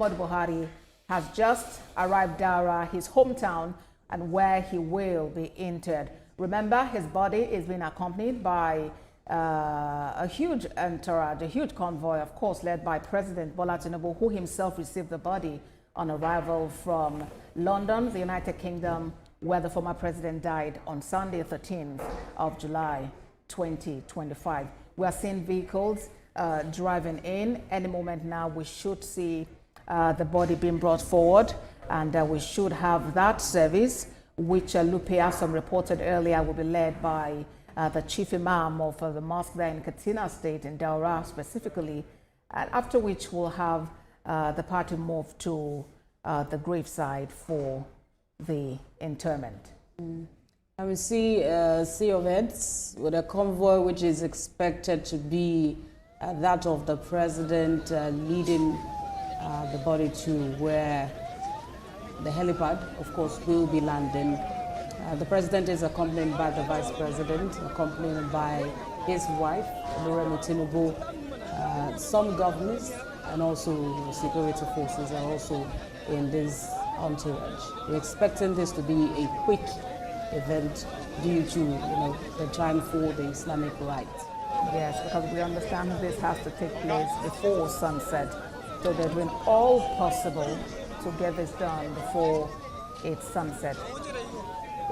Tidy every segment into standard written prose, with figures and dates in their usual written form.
Muhammadu Buhari has just arrived Daura, his hometown, and where he will be interred. Remember, his body is being accompanied by a huge entourage, a huge convoy, of course, led by President Bola Tinubu, who himself received the body on arrival from London, the United Kingdom, where the former president died on Sunday, 13th of July, 2025. We are seeing vehicles driving in. Any moment now, we should see the body being brought forward, and we should have that service, which Lupe Asom reported earlier will be led by the chief imam of the mosque there in Katsina State, in Daura specifically, after which we'll have the party move to the graveside for the interment. And we see a sea of heads with a convoy which is expected to be that of the president leading the body to where the helipad, of course, will be landing. The president is accompanied by the vice president, accompanied by his wife, Buhari Tinubu. Some governors and also security forces are also in this entourage. We're expecting this to be a quick event due to the time for the Islamic rite. Yes, because we understand this has to take place before sunset. So they're doing all possible to get this done before it's sunset.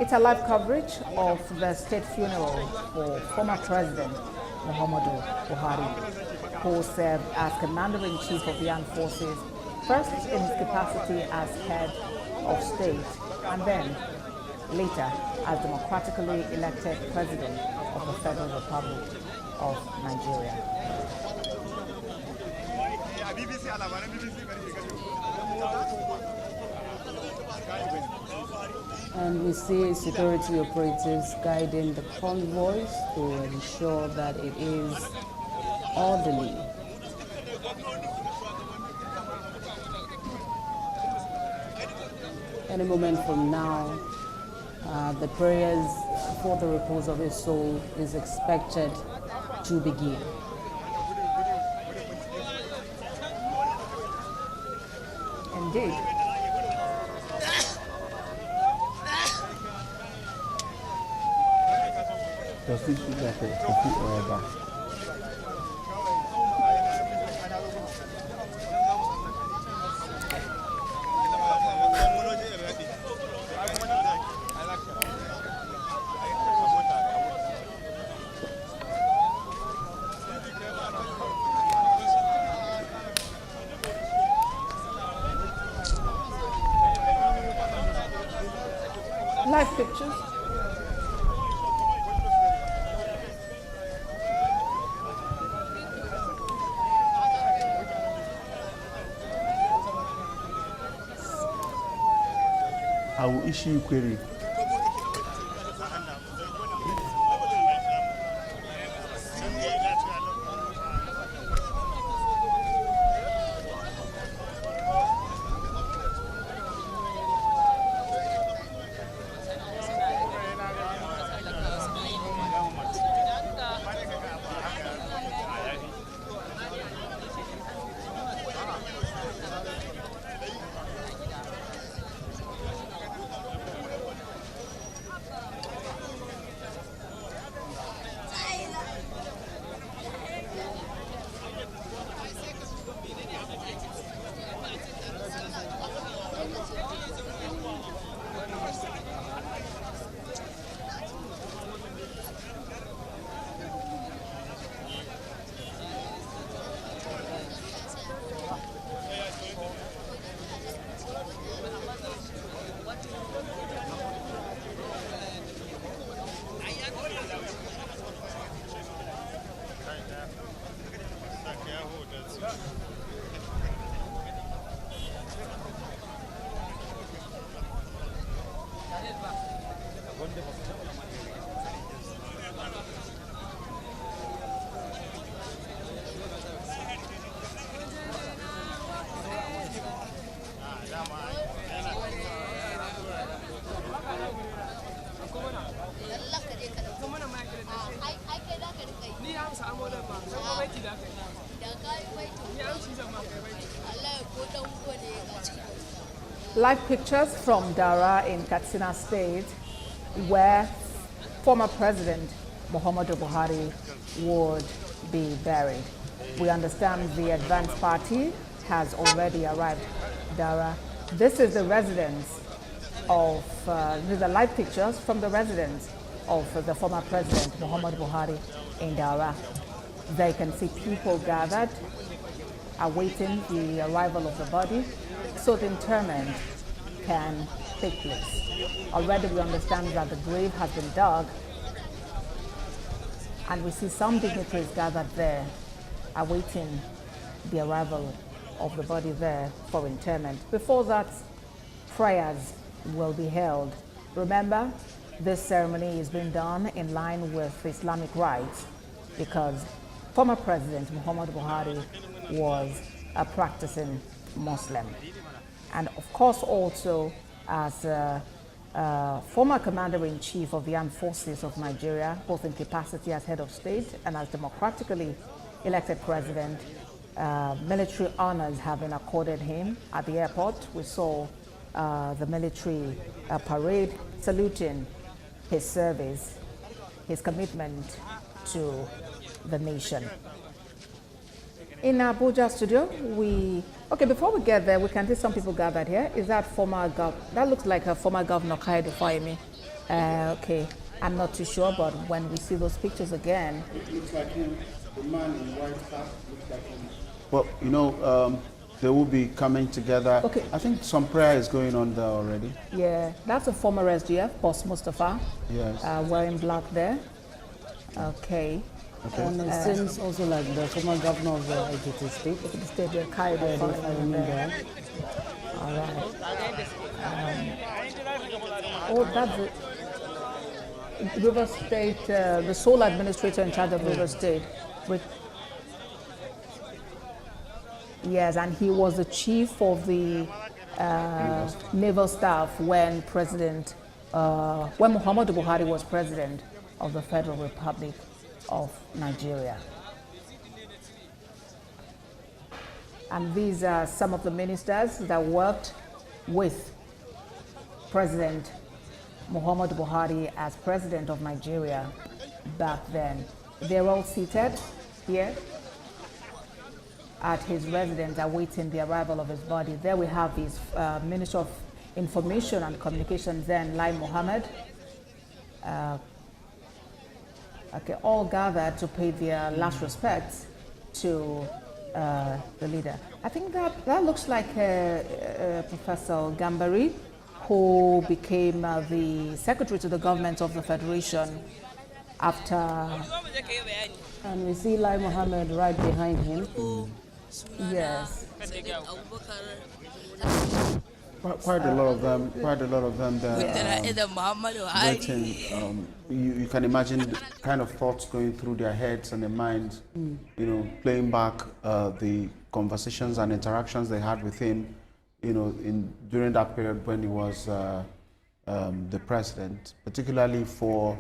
It's a live coverage of the state funeral for former President Muhammadu Buhari, who served as Commander-in-Chief of the Armed Forces, first in his capacity as head of state, and then later as democratically elected President of the Federal Republic of Nigeria. And we see security operatives guiding the convoys to ensure that it is orderly. Any moment from now, the prayers for the repose of his soul is expected to begin. Indeed. Does this look like a complete order? Live pictures. I will issue you query. Live pictures from Daura in Katsina State, where former President Muhammadu Buhari would be buried. We understand the advanced party has already arrived Daura. This is the residence of, these are live pictures from the residence of the former President Muhammadu Buhari in Daura. There you can see people gathered, awaiting the arrival of the body so the interment can take place. Already we understand that the grave has been dug, and we see some dignitaries gathered there, awaiting the arrival of the body there for interment. Before that, prayers will be held. Remember, this ceremony is being done in line with Islamic rites because former President Muhammadu Buhari was a practicing Muslim. And of course also as former Commander-in-Chief of the Armed Forces of Nigeria, both in capacity as head of state and as democratically elected president, military honors have been accorded him at the airport. We saw the military parade saluting his service, his commitment to the nation. In Abuja studio, before we get there, we can see some people gathered here. Is that that looks like a former Governor Kayode Fayemi. Okay, I'm not too sure, but when we see those pictures again. It looks like him, the man in white hat looks like him. Well, you know, they will be coming together. Okay. I think some prayer is going on there already. Yeah, that's a former SGF, Boss Mustafa. Yes. Wearing black there. Okay. Okay. And it seems also like the former governor of the Ekiti State. The state there, Kayode Fayemi there. All right. That's the River State, the sole administrator in charge of River State. Yes, and he was the chief of the naval staff when when Muhammadu Buhari was president of the Federal Republic of Nigeria. And these are some of the ministers that worked with President Muhammadu Buhari as president of Nigeria back then. They're all seated here at his residence awaiting the arrival of his body. There we have his Minister of Information and Communications then, Lai Mohammed. All gathered to pay their last respects to the leader. I think that looks like Professor Gambari, who became the secretary to the government of the Federation after. And we see Lai Mohammed right behind him. Yes. Quite a lot of them there waiting. You can imagine the kind of thoughts going through their heads and their minds, you know, playing back the conversations and interactions they had with him, you know, during that period when he was the president, particularly for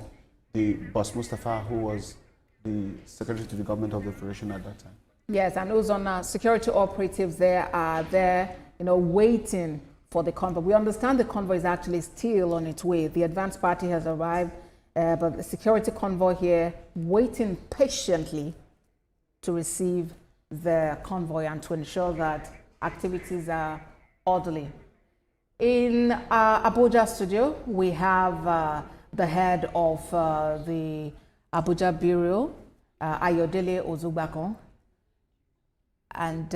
the Boss Mustafa, who was the secretary to the government of the Federation at that time. Yes, and those on security operatives there are there, you know, waiting for the convoy. We understand the convoy is actually still on its way. The advanced party has arrived, but the security convoy here waiting patiently to receive the convoy and to ensure that activities are orderly. In Abuja studio, we have the head of the Abuja Bureau, Ayodele Ozugbakon. And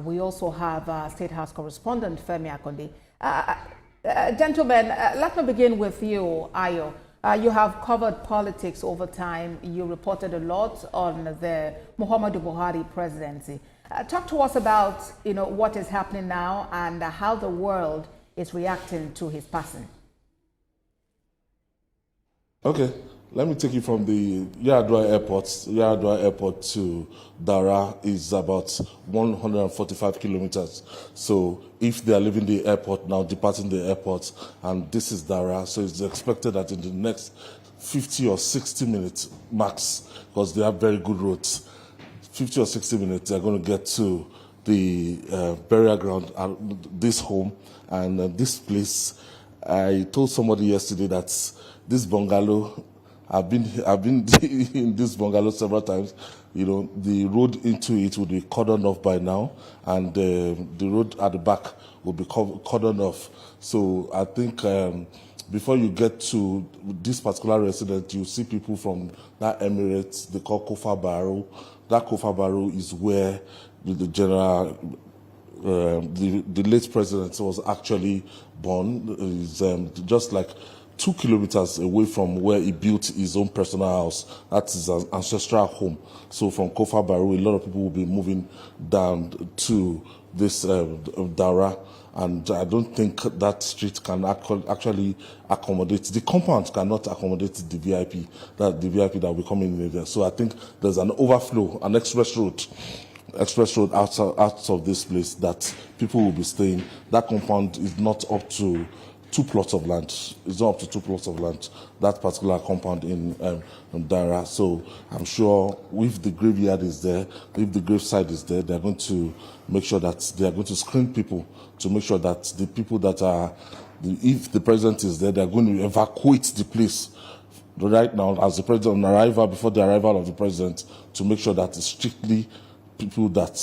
we also have State House correspondent Femi Akonde. Gentlemen, let me begin with you, Ayo. You have covered politics over time. You reported a lot on the Muhammadu Buhari presidency. Talk to us about, you know, what is happening now and how the world is reacting to his passing. Okay. Let me take you from the Yar'Adua airport to Daura is about 145 kilometers. So if they are leaving the airport now, departing the airport, and this is Daura, so it's expected that in the next 50 or 60 minutes max, because they have very good roads, 50 or 60 minutes, they're going to get to the burial ground, this home, and this place. I told somebody yesterday that this bungalow, I've been in this bungalow several times. You know, the road into it would be cordoned off by now, and the road at the back will be cordoned off. So I think before you get to this particular residence, you see people from that Emirates they call Kofa Barrow. That Kofa Barrow is where the general, the late president was actually born. Is just like 2 kilometers away from where he built his own personal house. That's his ancestral home. So from Kofa Barrow, a lot of people will be moving down to this Daura, and I don't think that street can actually accommodate. The compound cannot accommodate the VIP that will be coming in there. So I think there's an overflow, an express road out of this place that people will be staying. That compound is not up to 2 plots of land. It's not up to 2 plots of land, that particular compound in Daura. So I'm sure if the graveyard is there, if the graveside is there, they're going to make sure that they are going to screen people to make sure that the people that are, if the president is there, they're going to evacuate the place right now as the president arrival, before the arrival of the president, to make sure that it's strictly people that,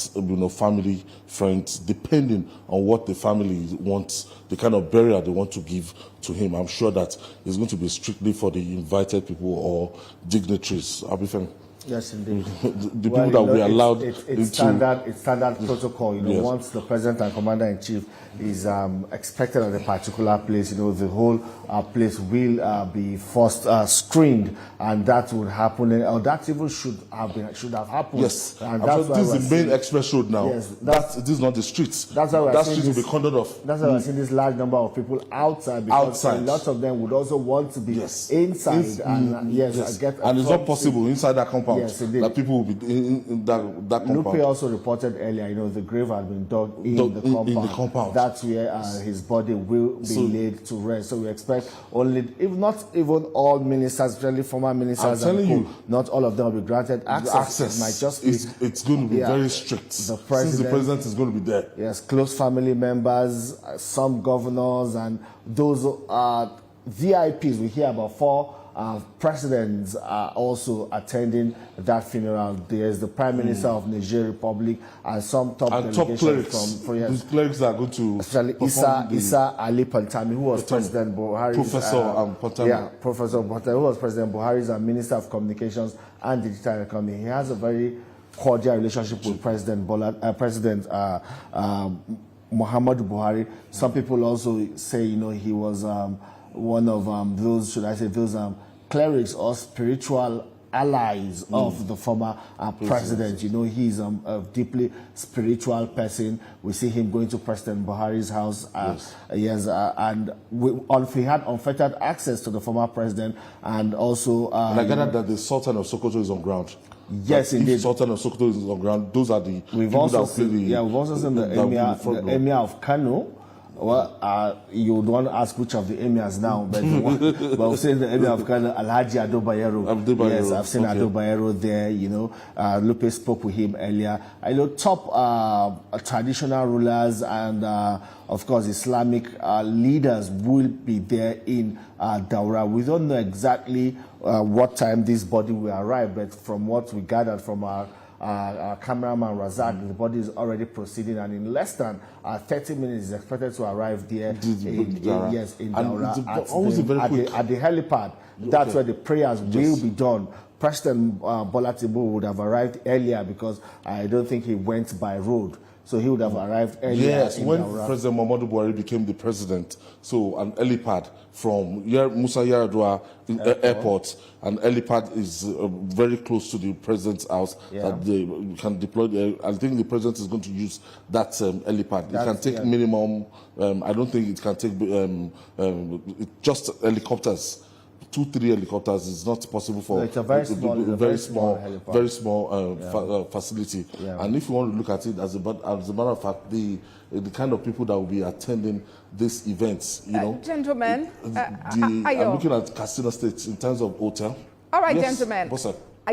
family, friends, depending on what the family wants, the kind of burial they want to give to him. I'm sure that it's going to be strictly for the invited people or dignitaries. Abifem. Yes, indeed. The people that we allowed it's standard protocol. Yes. Once the president and commander-in-chief is expected at a particular place, the whole place will be first screened, and that would happen, or that even should have happened. Yes, and that's this is the main express road now. Yes, this is not the streets. That's why that street will be cordoned off. That's why we're seeing this large number of people outside, because a lot of them would also want to be inside, and and it's not possible inside that compound. Yes, that people will be in that compound. Lupe also reported earlier, the grave had been dug in the compound. That's where his body will be laid to rest. So we expect only, if not even all ministers, especially former ministers, not all of them will be granted access. It might just be, it's going to be very strict. Since the president is going to be there. Yes, close family members, some governors, and those VIPs. We hear about 4 presidents are also attending that funeral. There's the Prime Minister of Niger Republic and some top delegations from these clerics are going to, especially Issa Ali Pantami, who was President Buhari's Professor Pantami. Yeah, Professor Pantami, who was President Buhari's Minister of Communications and Digital Economy. He has a very cordial relationship with President Muhammadu Buhari. Some people also say, he was one of those, should I say, those clerics or spiritual allies of the former president. He's a deeply spiritual person. We see him going to President Buhari's house. And he had unfettered access to the former president, and also... and I gather that the Sultan of Sokoto is on ground. Yes, indeed. If Sultan of Sokoto is on ground, those are the we've also seen the Emir of Kano. Well, you would want to ask which of the emirs now, but we'll say the emir of Kano, Alhaji Ado Bayero. Yes, I've seen Ado Bayero there. Lupe spoke with him earlier. I know top traditional rulers and, of course, Islamic leaders will be there in Daura. We don't know exactly what time this body will arrive, but from what we gathered from our cameraman Razak, the body is already proceeding, and in less than 30 minutes is expected to arrive there in Daura at the helipad. That's where the prayers will be done. President Bola Tinubu would have arrived earlier, because I don't think he went by road. So he would have arrived earlier. Yes, when Daura. President Muhammadu Buhari became the president, so an helipad from Musa Yar'Adua airport, and helipad is very close to the president's house that they can deploy. I think the president is going to use that helipad. It can take minimum. I don't think it can take just helicopters. 2-3 helicopters is not possible for it's a very small facility. And if you want to look at it as a matter of fact, the kind of people that will be attending these events, gentlemen, I'm looking at Katsina State in terms of hotel. All right, yes, gentlemen.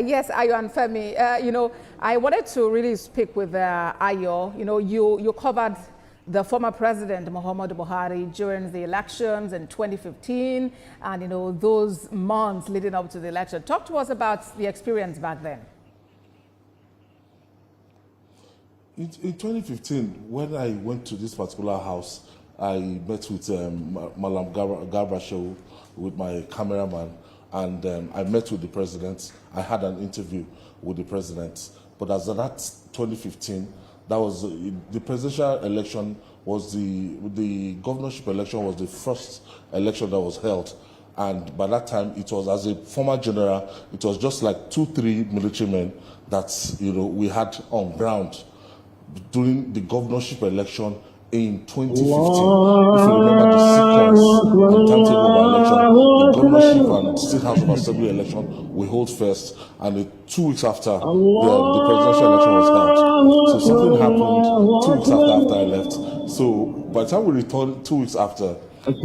Yes, Ayo and Femi. You know, I wanted to really speak with Ayo. You know, you covered the former president, Muhammadu Buhari, during the elections in 2015 and, you know, those months leading up to the election. Talk to us about the experience back then. In 2015, when I went to this particular house, I met with Malam Garba Show with my cameraman, and I met with the president. I had an interview with the president. But as of that 2015, that was the presidential election was the governorship election was the first election that was held. And by that time, it was, as a former general, it was just like 2-3 military men that, you know, we had on ground during the governorship election in 2015. If you remember the sequence and timetable of our election, the governorship and state house of assembly election we hold first, and 2 weeks after the presidential election was held. So something happened 2 weeks after I left. So by the time we returned 2 weeks after, and the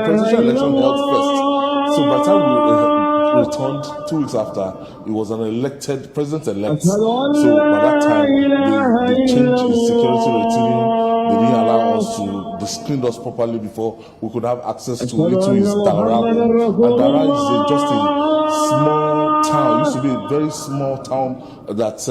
presidential election held first. So by the time we returned 2 weeks after, it was an elected president-elect. So by that time, they changed the security regime. They didn't allow us to, they screened us properly before we could have access to his Daura. And Daura is just a small town. It used to be a very small town that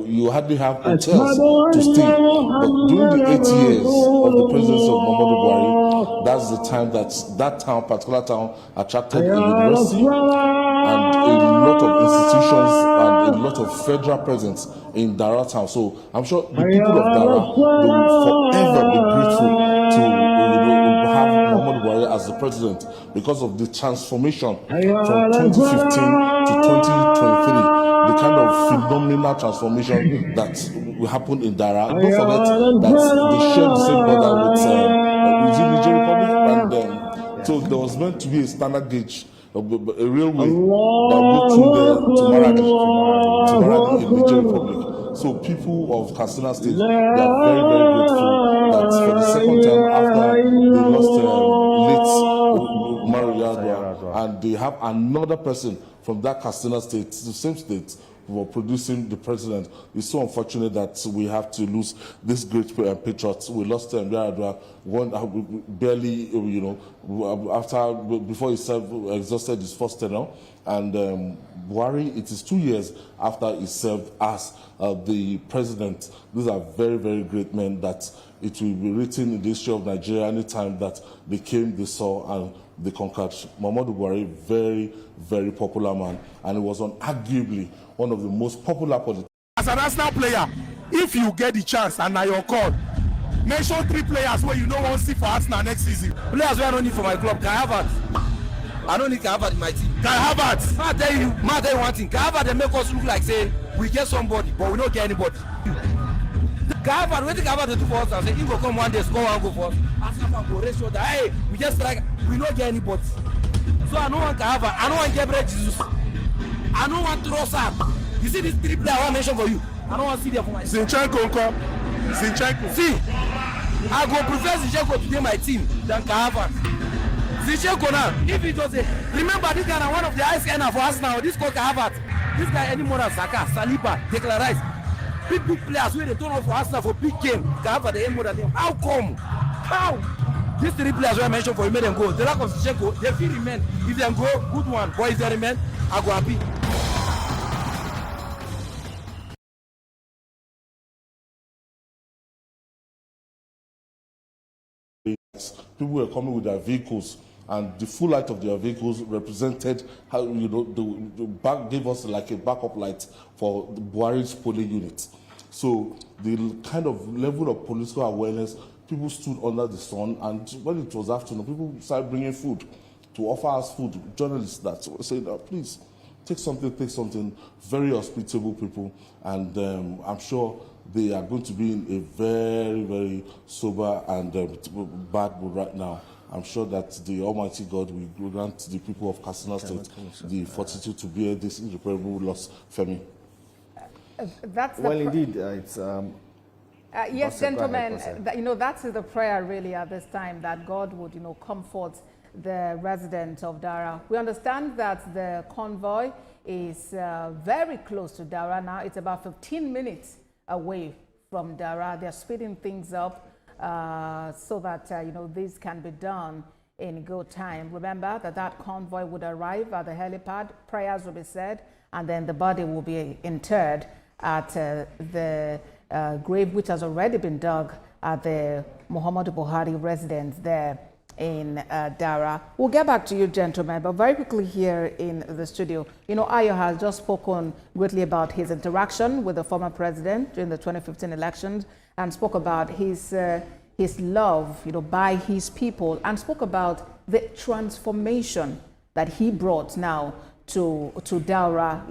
you hardly have hotels to stay. But during the 8 years of the presidency of Muhammadu Buhari, that's the time that town, particular town, attracted a university and a lot of institutions and a lot of federal presence in Daura town. So I'm sure the people of Daura, they will forever be grateful to have Muhammadu Buhari as the president because of the transformation from 2015 to 2023, the kind of phenomenal transformation that will happen in Daura. Don't forget that they share the same border with Niger Republic, and so there was meant to be a standard gauge, a railway that would through there to Maradi in Niger Republic. So people of Katsina State, they are very, very grateful that for the second time after they lost late Buhari Daura, and they have another person from that Katsina State, the same state, for producing the president. It's so unfortunate that we have to lose this great patriots. We lost Buhari Daura barely, before he exhausted his first tenure. And Buhari, it is 2 years after he served as the president. These are very, very great men that it will be written in the history of Nigeria anytime that they came, they saw, and they conquered. Muhammadu Buhari, very, very popular man, and he was arguably one of the most popular politicians. As an Arsenal player, if you get the chance and now your call, mention 3 players where you don't want to see for Arsenal next season. Players where I don't need for my club. Kai Havertz. I don't need Kai Havertz in my team. Kai Havertz. I tell you one thing. Kai Havertz, they make us look like say we get somebody, but we don't get anybody. Kai Havertz, what did Kai Havertz do for us? I say he will come one day, score one goal for us. Arsenal go raise shoulder. Hey, we just like we don't get anybody. So I don't want Kai Havertz. I don't want Gabriel Jesus. I don't want Trossard. You see these 3 players I want to mention for you. I don't want to see them for myself. Zinchenko. See, I go prefer Zinchenko to be my team than Kai Havertz. Zinchenko now, if it was remember this guy now one of the highest earner for Arsenal. This called Kai Havertz. This guy any more than Saka, Saliba, Declan Rice. Big players where they turn off for Arsenal for big game. Kai Havertz they earn more than them. How come? How? These 3 players where I mentioned for you made them go. The lack of Zinchenko, they feel remain. If they go, good one. But if they remain, I go happy. People were coming with their vehicles, and the full light of their vehicles represented how the back gave us like a backup light for the Buhari's polling unit. So the kind of level of political awareness, people stood under the sun, and when it was afternoon, people started bringing food to offer us food. Journalists that said, please take something. Very hospitable people, and I'm sure they are going to be in a very, very sober and bad mood right now. I'm sure that the Almighty God will grant the people of Katsina State the fortitude to bear this irreparable loss. Femi. Indeed, it's... yes, gentlemen, that is the prayer really at this time, that God would, comfort the residents of Daura. We understand that the convoy is very close to Daura now. It's about 15 minutes away from Daura. They're speeding things up so that, this can be done in good time. Remember that convoy would arrive at the helipad, prayers will be said, and then the body will be interred at the grave, which has already been dug at the Muhammadu Buhari residence there in Daura. We'll get back to you, gentlemen, but very quickly here in the studio, Ayo has just spoken greatly about his interaction with the former president during the 2015 elections and spoke about his love, by his people, and spoke about the transformation that he brought now to Daura,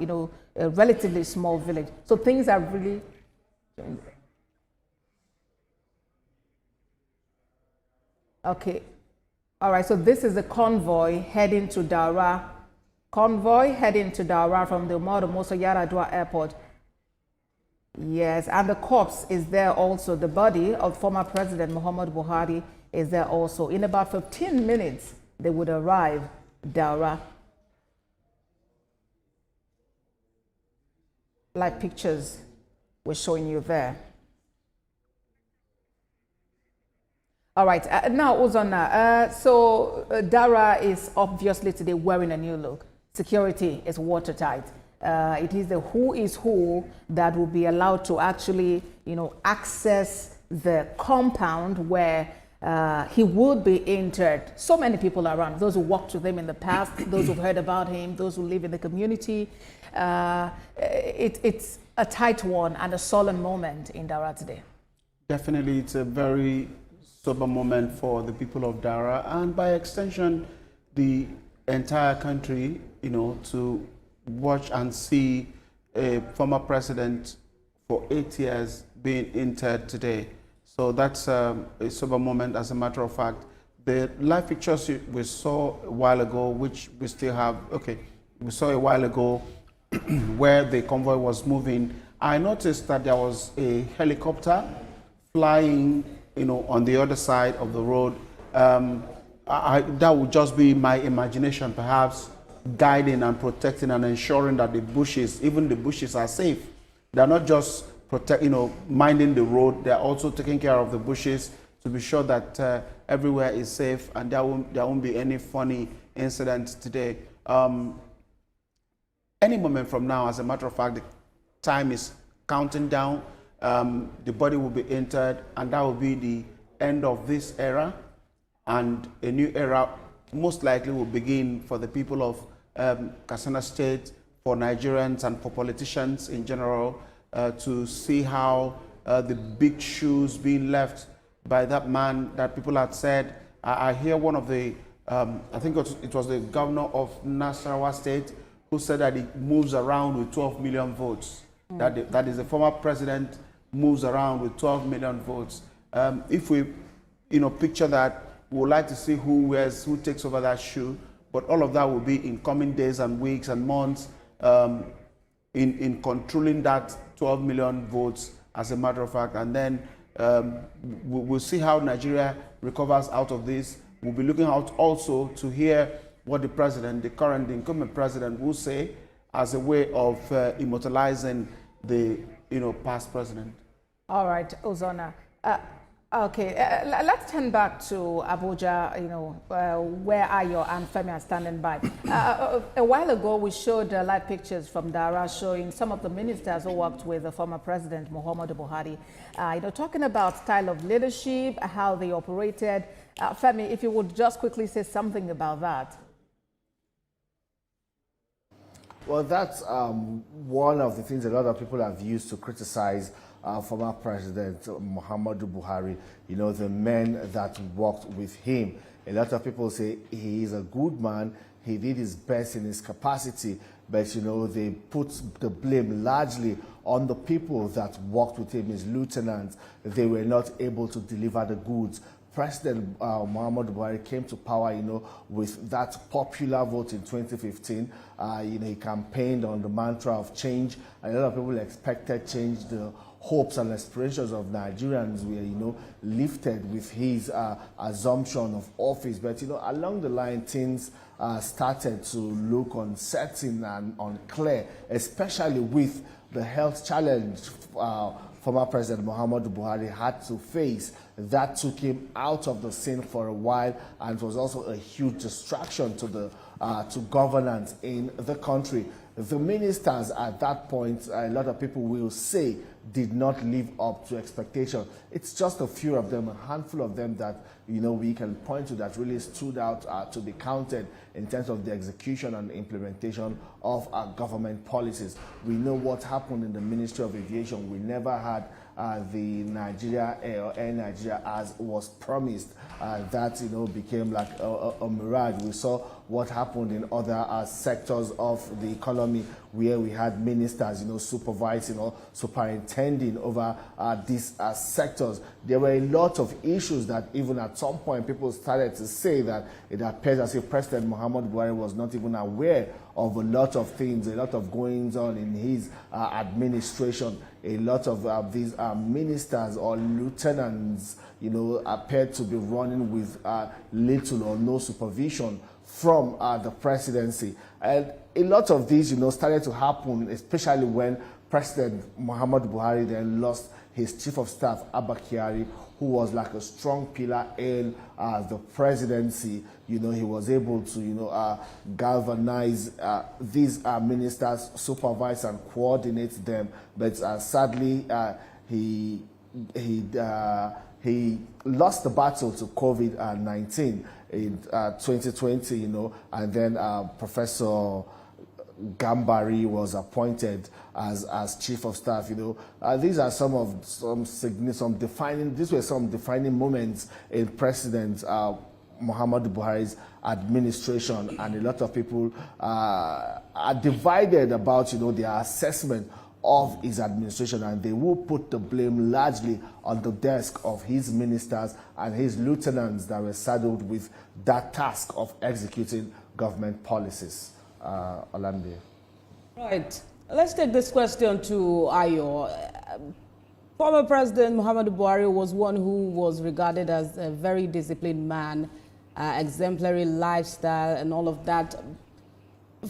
a relatively small village. So things are really okay. All right, so this is the convoy heading to Daura. Convoy heading to Daura from the Umaru Musa Yar'Adua airport. Yes, and the corpse is there also. The body of former President Muhammadu Buhari is there also. In about 15 minutes, they would arrive Daura. Like pictures we're showing you there. All right, now Uzonna, so Daura is obviously today wearing a new look. Security is watertight. It is the who is who that will be allowed to actually, access the compound where he would be interred. So many people around, those who worked with him in the past, those who've heard about him, those who live in the community. It's a tight one and a solemn moment in Daura today. Definitely, it's a very sober moment for the people of Daura and by extension the entire country, to watch and see a former president for 8 years being interred today. So that's a sober moment. As a matter of fact, the live pictures we saw a while ago, which we still have, we saw a while ago where the convoy was moving, I noticed that there was a helicopter flying on the other side of the road. That would just be my imagination, perhaps guiding and protecting and ensuring that the bushes, even the bushes, are safe. They're not just minding the road. They're also taking care of the bushes to be sure that everywhere is safe and there won't be any funny incidents today. Any moment from now, as a matter of fact, the time is counting down. The body will be interred, and that will be the end of this era, and a new era most likely will begin for the people of Katsina State, for Nigerians and for politicians in general, to see how the big shoes being left by that man that people had said. I hear one of the, I think it was the governor of Nasarawa State who said that he moves around with 12 million votes. That is the former president moves around with 12 million votes. If we, picture that, we would like to see who takes over that shoe. But all of that will be in coming days and weeks and months in controlling that 12 million votes, as a matter of fact. And then we'll see how Nigeria recovers out of this. We'll be looking out also to hear what the president, the incumbent president, will say as a way of immortalizing the past president. All right, Uzonna. Let's turn back to Abuja, where Ayo and Femi are standing by. A while ago, we showed live pictures from Daura showing some of the ministers who worked with the former president, Muhammadu Buhari, talking about style of leadership, how they operated. Femi, if you would just quickly say something about that. Well, that's one of the things a lot of people have used to criticize former President Muhammadu Buhari, the men that worked with him. A lot of people say he is a good man, he did his best in his capacity, but they put the blame largely on the people that worked with him, his lieutenants. They were not able to deliver the goods. President Muhammadu Buhari came to power, with that popular vote in 2015. He campaigned on the mantra of change. A lot of people expected change. The hopes and aspirations of Nigerians were, lifted with his assumption of office. But, along the line, things started to look uncertain and unclear, especially with the health challenge former President Muhammadu Buhari had to face. That took him out of the scene for a while, and was also a huge distraction to governance in the country. The ministers at that point, a lot of people will say, did not live up to expectation. It's just a few of them, a handful of them that we can point to that really stood out to be counted in terms of the execution and implementation of our government policies. We know what happened in the Ministry of Aviation. We never had the Air Nigeria as was promised. That became like a mirage. We saw what happened in other sectors of the economy, where we had ministers supervising or superintending over these sectors. There were a lot of issues that even at some point people started to say that it appears as if President Muhammadu Buhari was not even aware of a lot of things, a lot of goings on in his administration. A lot of these ministers or lieutenants, appeared to be running with little or no supervision from the presidency. And a lot of these, started to happen, especially when President Muhammadu Buhari then lost his chief of staff, Abba Kyari, who was like a strong pillar in the presidency. He was able to, galvanize these ministers, supervise and coordinate them. But sadly, he lost the battle to COVID-19 in 2020, and then Professor Gambari was appointed as chief of staff. These are some defining moments in President Muhammadu Buhari's administration, and a lot of people are divided about their assessment of his administration, and they will put the blame largely on the desk of his ministers and his lieutenants that were saddled with that task of executing government policies. Olamide. Right. Let's take this question to Ayo. Former President Muhammadu Buhari was one who was regarded as a very disciplined man, exemplary lifestyle and all of that.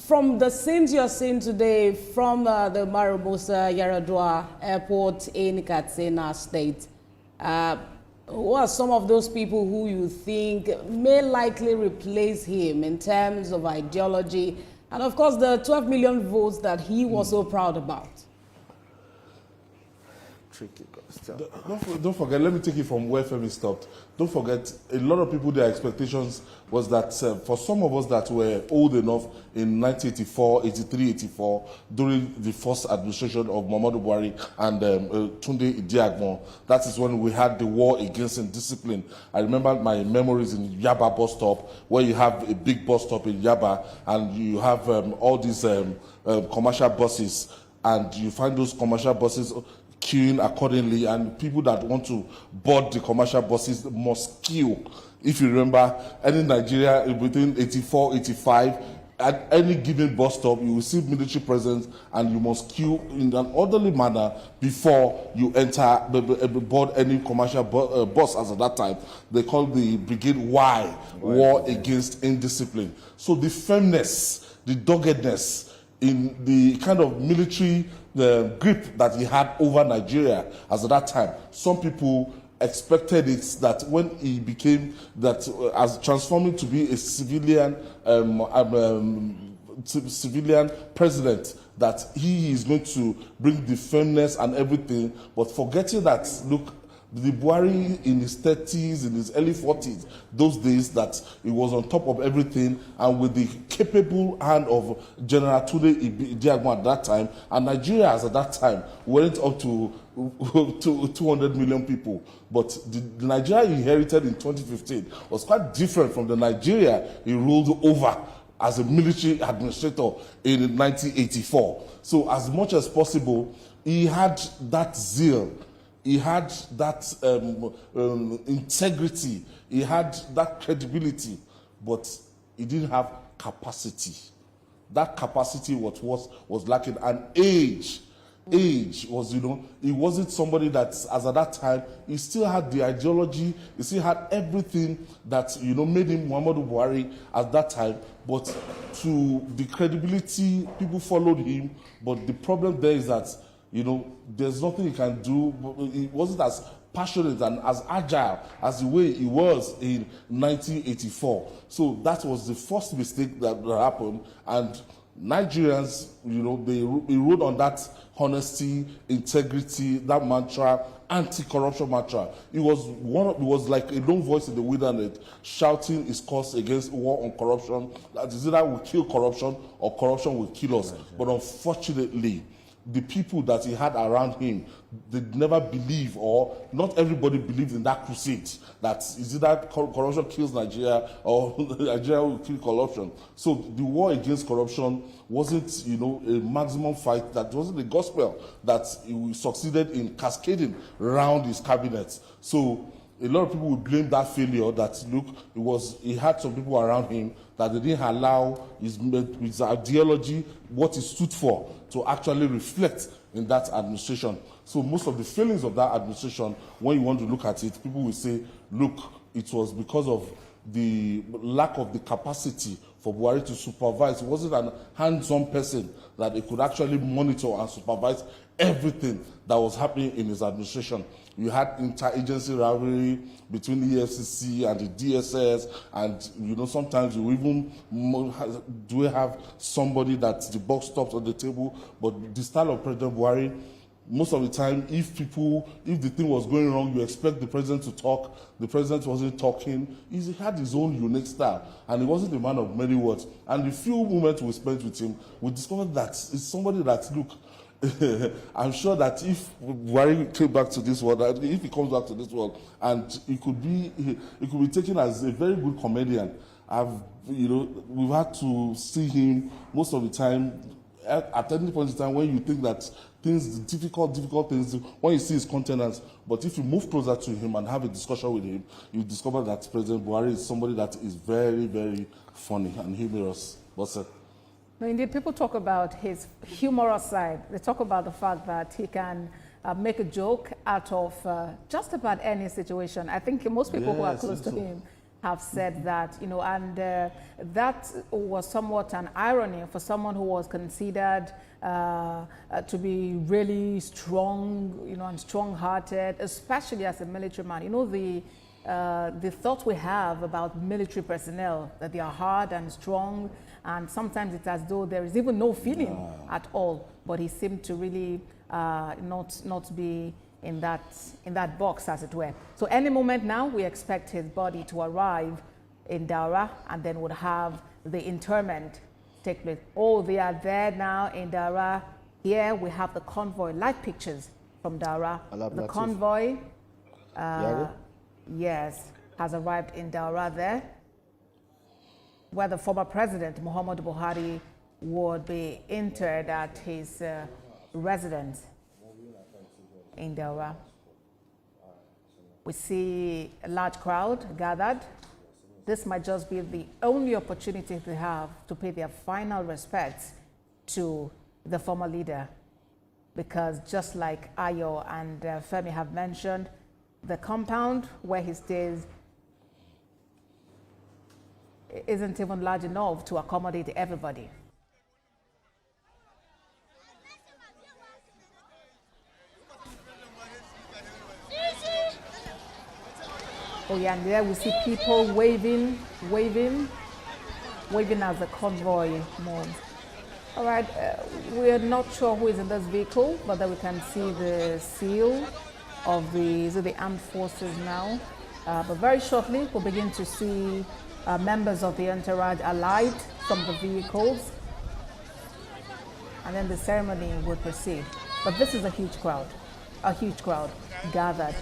From the scenes you're seeing today from the Marubosa Yaradua Airport in Katsina State, who are some of those people who you think may likely replace him in terms of ideology and, of course, the 12 million votes that he was so proud about? Tricky question. Don't forget, let me take it from where Femi stopped. Don't forget, a lot of people, their expectations was that for some of us that were old enough in 1984, 83, 84, during the first administration of Muhammadu Buhari and Tunde Idiagbon, that is when we had the war against indiscipline. I remember my memories in Yaba bus stop, where you have a big bus stop in Yaba, and you have all these commercial buses, and you find those commercial buses queuing accordingly, and people that want to board the commercial buses must queue. If you remember, any Nigeria between 84, 85, at any given bus stop, you will see military presence, and you must queue in an orderly manner before you enter, board any commercial bus. As at that time, they called the Brigade Y, War Against Indiscipline. So the firmness, the doggedness in the kind of military grip that he had over Nigeria as at that time, some people expected it that when he became that as transforming to be a civilian president, that he is going to bring the firmness and everything, but forgetting that, look, the Buhari in his 30s, in his early 40s, those days, that he was on top of everything, and with the capable hand of General Tunde Idiagbon at that time, and Nigeria as at that time went up to 200 million people. But the Nigeria he inherited in 2015 was quite different from the Nigeria he ruled over as a military administrator in 1984. So as much as possible, he had that zeal, he had that integrity, he had that credibility, but he didn't have capacity. That capacity was lacking, and age was, he wasn't somebody that, as at that time, he still had the ideology, he still had everything that, made him Muhammadu Buhari at that time, but to the credibility, people followed him, but the problem there is that, there's nothing he can do. He wasn't as passionate and as agile as the way he was in 1984. So that was the first mistake that happened, and Nigerians, they rode on that honesty, integrity, that mantra, anti-corruption mantra. It was like a lone voice in the wilderness shouting his cause against war on corruption. That is either will kill corruption or corruption will kill us. But unfortunately, the people that he had around him, they never believe, or not everybody believed in that crusade, that is either corruption kills Nigeria or Nigeria will kill corruption. So the war against corruption wasn't, a maximum fight. That wasn't the gospel that he succeeded in cascading around his cabinet. So a lot of people would blame that failure, that look, he had some people around him that they didn't allow his ideology, what he stood for, to actually reflect in that administration. So most of the failings of that administration, when you want to look at it, people will say, look, it was because of the lack of the capacity for Buhari to supervise. He wasn't a hands-on person that he could actually monitor and supervise everything that was happening in his administration. You had interagency rivalry between the EFCC and the DSS, and sometimes you even do have somebody that the box stops on the table. But the style of President Buhari, most of the time, if the thing was going wrong, you expect the president to talk. The president wasn't talking. He had his own unique style, and he wasn't a man of many words. And the few moments we spent with him, we discovered that it's somebody that, look, I'm sure that if Buhari came back to this world, if he comes back to this world, and he could be taken as a very good comedian. We've had to see him most of the time. At any point in time, when you think that things, difficult things, when you see his countenance, but if you move closer to him and have a discussion with him, you discover that President Buhari is somebody that is very, very funny and humorous. What's it? No, indeed, people talk about his humorous side. They talk about the fact that he can make a joke out of just about any situation. I think most people who are close to him have said that, and that was somewhat an irony for someone who was considered to be really strong, and strong-hearted, especially as a military man. The thought we have about military personnel, that they are hard and strong, and sometimes it's as though there is even no feeling at all. But he seemed to really not be in that box, as it were. So any moment now, we expect his body to arrive in Daura, and then would have the interment take place. Oh, they are there now in Daura. Here we have the convoy. Live pictures from Daura. The convoy, yes, has arrived in Daura there, where the former president, Muhammadu Buhari, would be interred at his residence in Daura. We see a large crowd gathered. This might just be the only opportunity they have to pay their final respects to the former leader, because just like Ayo and Femi have mentioned, the compound where he stays isn't even large enough to accommodate everybody. Oh yeah, and there we see people waving as the convoy moves. All right, we're not sure who is in this vehicle, but then we can see the seal of the armed forces now. But very shortly, we'll begin to see members of the entourage alight from the vehicles, and then the ceremony will proceed. But this is a huge crowd gathered.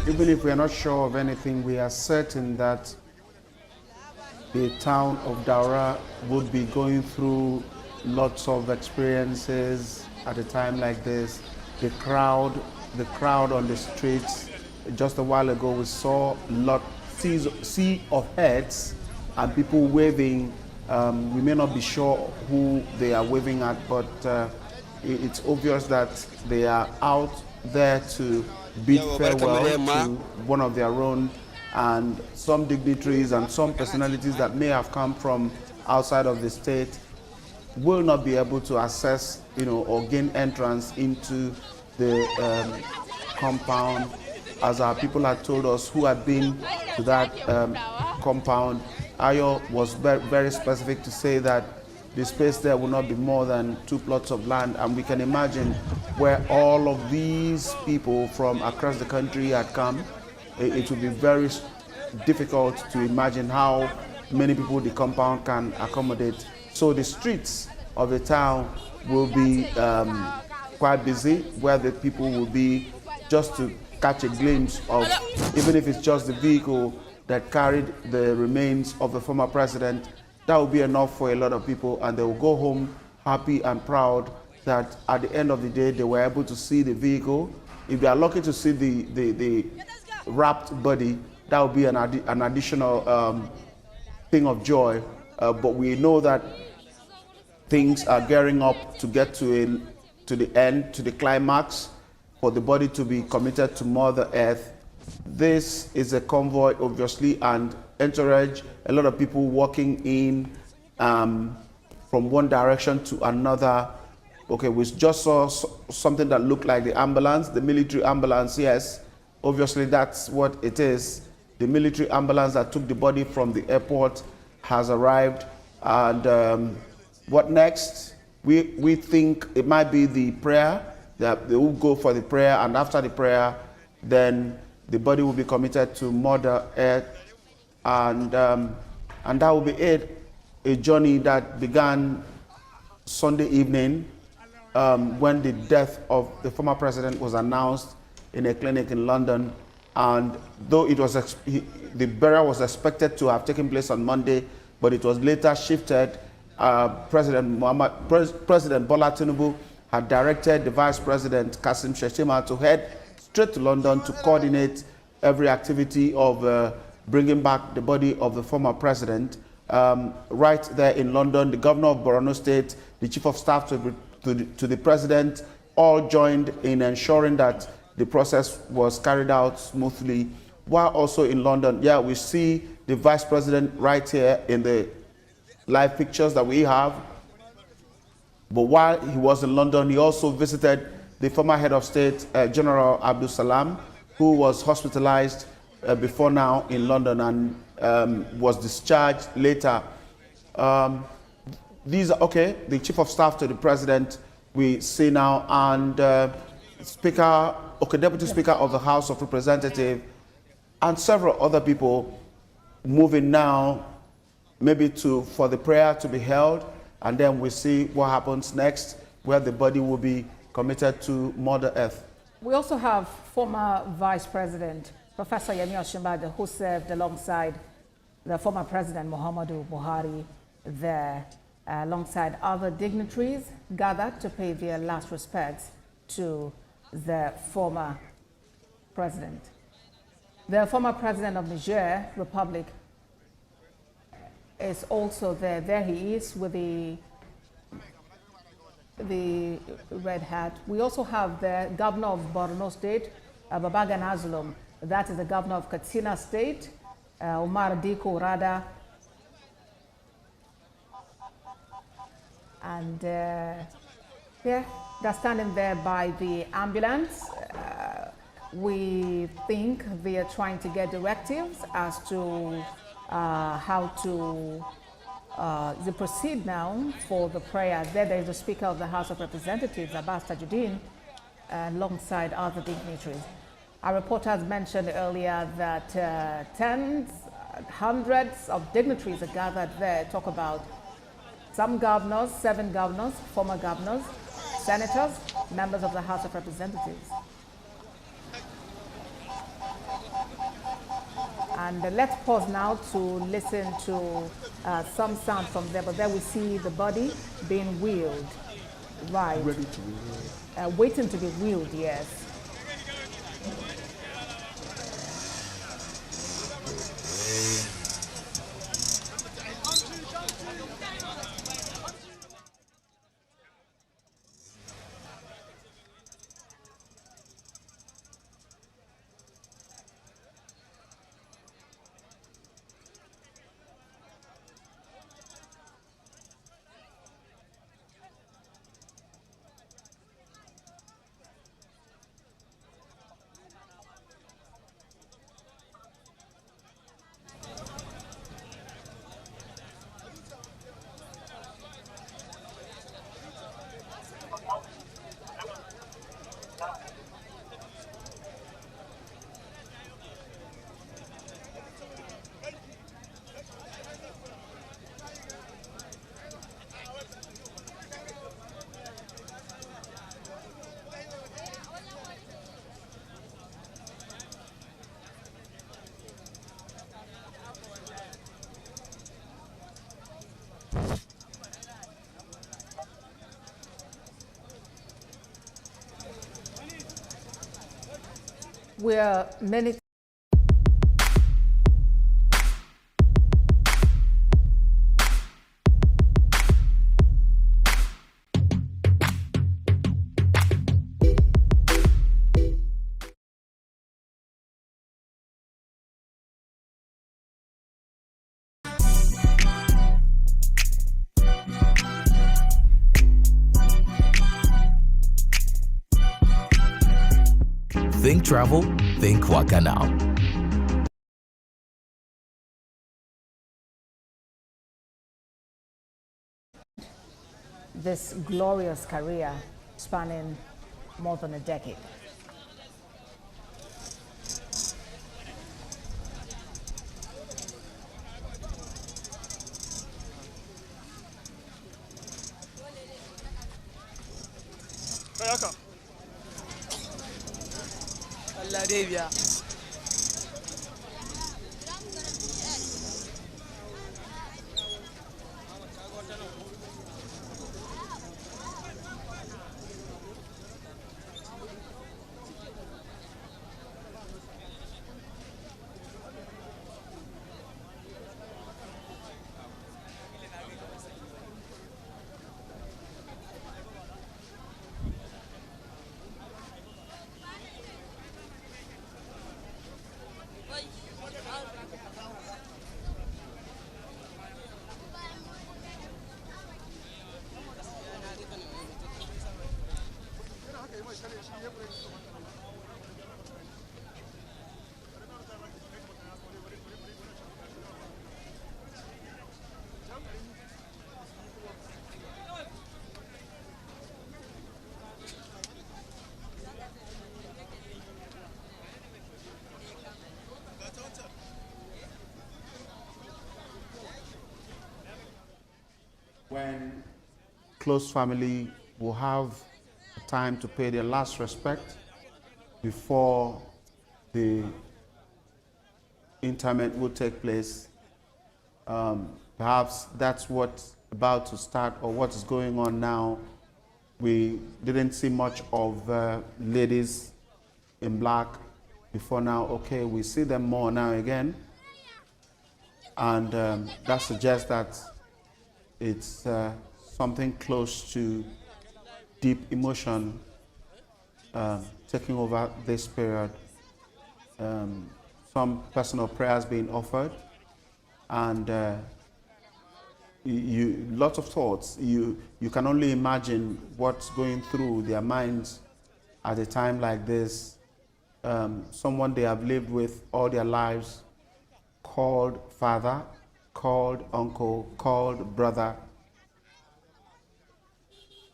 Even if we are not sure of anything, we are certain that the town of Daura would be going through lots of experiences at a time like this. The crowd on the streets. Just a while ago, we saw sea of heads and people waving. We may not be sure who they are waving at, but it's obvious that they are out there to bid farewell to one of their own, and some dignitaries and some personalities that may have come from outside of the state will not be able to access, or gain entrance into the compound. As our people had told us who had been to that compound, Ayo was very specific to say that the space there will not be more than 2 plots of land, and we can imagine where all of these people from across the country had come. It would be very difficult to imagine how many people the compound can accommodate. So the streets of the town will be quite busy, where the people will be just to catch a glimpse of, even if it's just the vehicle that carried the remains of the former president. That will be enough for a lot of people, and they will go home happy and proud that at the end of the day they were able to see the vehicle. If they are lucky to see the wrapped body, that will be an additional thing of joy. But we know that things are gearing up to get to the end, to the climax, for the body to be committed to Mother Earth. This is a convoy, obviously, and entourage, a lot of people walking in from one direction to another. Okay, we just saw something that looked like the ambulance, the military ambulance. Yes, obviously that's what it is. The military ambulance that took the body from the airport has arrived. And what next? We think it might be the prayer, that they will go for the prayer, and after the prayer, then the body will be committed to Mother Earth, and that will be it. A journey that began Sunday evening when the death of the former president was announced in a clinic in London. And though it was the burial was expected to have taken place on Monday, but it was later shifted. President Bola Tinubu had directed the Vice President Kasim Shettima to head straight to London to coordinate every activity of bringing back the body of the former president. Right there in London, the governor of Borno State, the chief of staff to the president, all joined in ensuring that the process was carried out smoothly. While also in London, yeah, we see the vice president right here in the live pictures that we have. But while he was in London, he also visited the former head of state, General Abdul Salam, who was hospitalized before now in London and was discharged later. These are, okay, the chief of staff to the president we see now, and Deputy Speaker of the House of Representatives, and several other people moving now, maybe for the prayer to be held, and then we see what happens next, where the body will be committed to Mother Earth. We also have former Vice President Professor Yemi Osinbajo, who served alongside the former President Muhammadu Buhari there, alongside other dignitaries gathered to pay their last respects to the former president. The former president of Niger Republic is also there. There he is with the red hat. We also have the governor of Borno State, Babagana Zulum. That is the governor of Katsina State, Umar Diko Rada. And yeah, they're standing there by the ambulance. We think they are trying to get directives as to how to proceed now for the prayer. There is the Speaker of the House of Representatives, Abbas Tajuddin, alongside other dignitaries. Our reporters mentioned earlier that tens, hundreds of dignitaries are gathered there. Talk about some governors, 7 governors, former governors, senators, members of the House of Representatives. And let's pause now to listen to some sound from there. But there we see the body being wheeled. Right. Ready to be wheeled. Waiting to be wheeled, yes. We're many. Think travel, think Waka now. This glorious career spanning more than a decade. Allah dai biya. When close family will have time to pay their last respect before the interment will take place. Perhaps that's what's about to start or what is going on now. We didn't see much of ladies in black before now. Okay, we see them more now again. And that suggests that it's something close to deep emotion taking over this period. Some personal prayers being offered, and lots of thoughts. You can only imagine what's going through their minds at a time like this. someone they have lived with all their lives, called father, called uncle, called brother,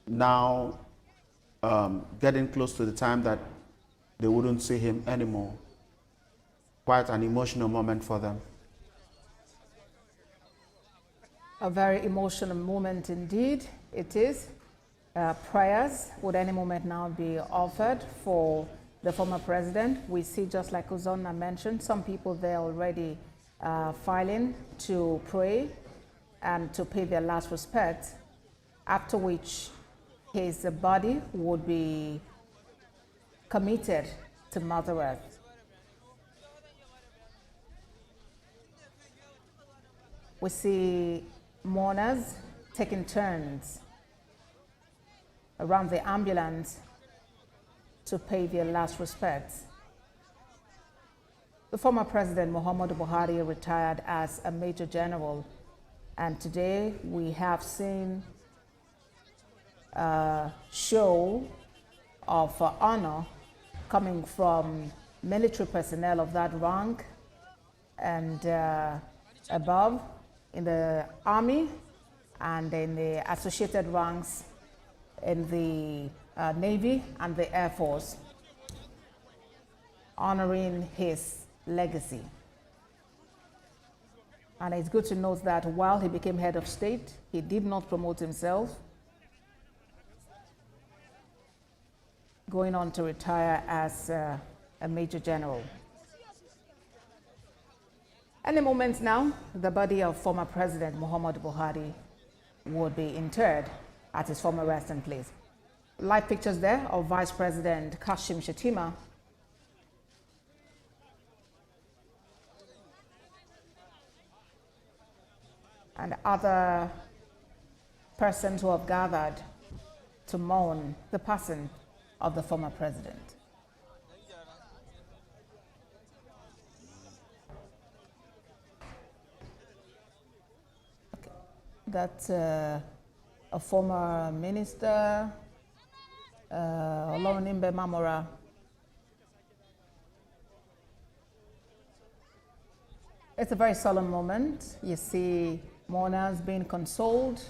now getting close to the time that they wouldn't see him anymore. Quite an emotional moment for them. A very emotional moment indeed, it is. Prayers would any moment now be offered for the former president. We see, just like Uzonna mentioned, some people there already filing to pray and to pay their last respect, after which his body would be committed to Mother Earth. We see mourners taking turns around the ambulance to pay their last respects. The former president, Muhammadu Buhari, retired as a major general, and today we have seen a show of honor coming from military personnel of that rank and above in the army and in the associated ranks in the Navy and the Air Force, honoring his legacy. And it's good to note that while he became head of state, he did not promote himself, going on to retire as a major general. Any moment now, the body of former President Muhammadu Buhari would be interred at his former resting place. Live pictures there of Vice President Kashim Shettima and other persons who have gathered to mourn the passing of the former president. Okay. That's a former minister, Olorunimbe Mamora. It's a very solemn moment. You see mourners being consoled.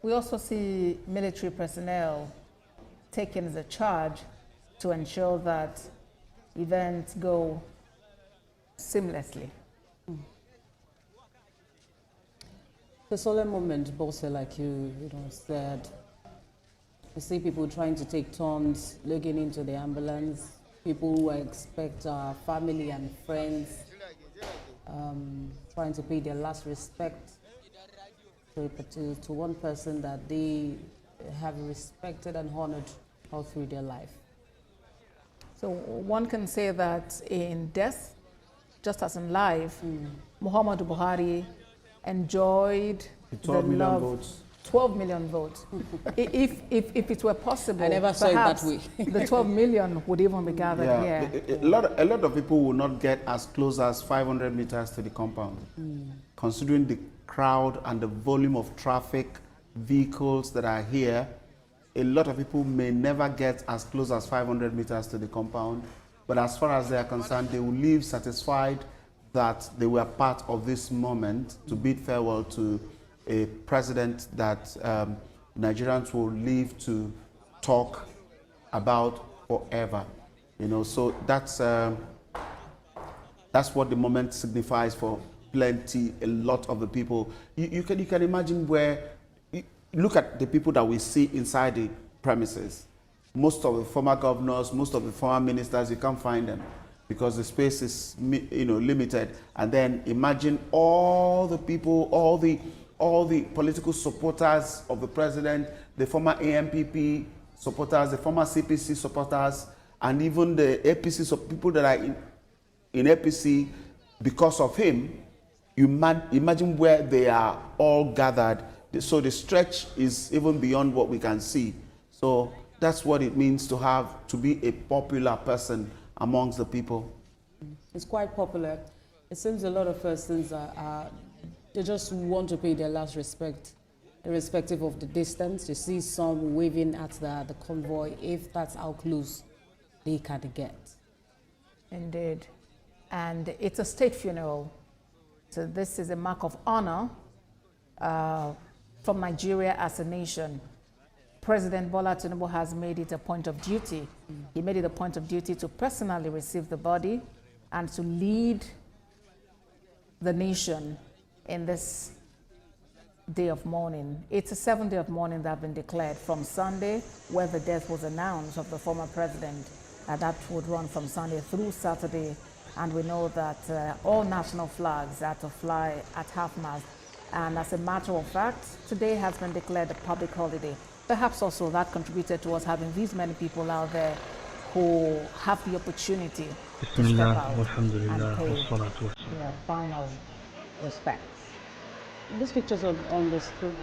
We also see military personnel taking the charge to ensure that events go seamlessly. The solemn moment, Bose, like you said, you see people trying to take turns looking into the ambulance, people who expect family and friends trying to pay their last respect to one person that they have respected and honored all through their life. So one can say that in death, just as in life, Muhammadu Buhari enjoyed 12 million votes. 12 million votes. if it were possible, I never saw it that way. The 12 million would even be gathered here. A lot of people will not get as close as 500 meters to the compound, considering the crowd and the volume of traffic, vehicles that are here. A lot of people may never get as close as 500 meters to the compound, but as far as they are concerned, they will leave satisfied that they were part of this moment to bid farewell to a president that Nigerians will live to talk about forever. So that's what the moment signifies for a lot of the people. You can imagine where. Look at the people that we see inside the premises. Most of the former governors, most of the former ministers, you can't find them because the space is limited. And then imagine all the people, all the political supporters of the president, the former AMPP supporters, the former CPC supporters, and even the APC people that are in APC because of him. You imagine where they are all gathered. So the stretch is even beyond what we can see. So that's what it means to be a popular person amongst the people. It's quite popular. It seems a lot of persons they just want to pay their last respect, irrespective of the distance. You see some waving at the convoy, if that's how close they can get. Indeed. And it's a state funeral. So this is a mark of honor from Nigeria as a nation. President Bola Tinubu has made it a point of duty. He made it a point of duty to personally receive the body and to lead the nation in this day of mourning. It's a 7th day of mourning that have been declared from Sunday, where the death was announced of the former president. That would run from Sunday through Saturday. And we know that all national flags are to fly at half-mast. And as a matter of fact, today has been declared a public holiday. Perhaps also that contributed to us having these many people out there who have the opportunity to step out and pay their final respects. These pictures on the screen.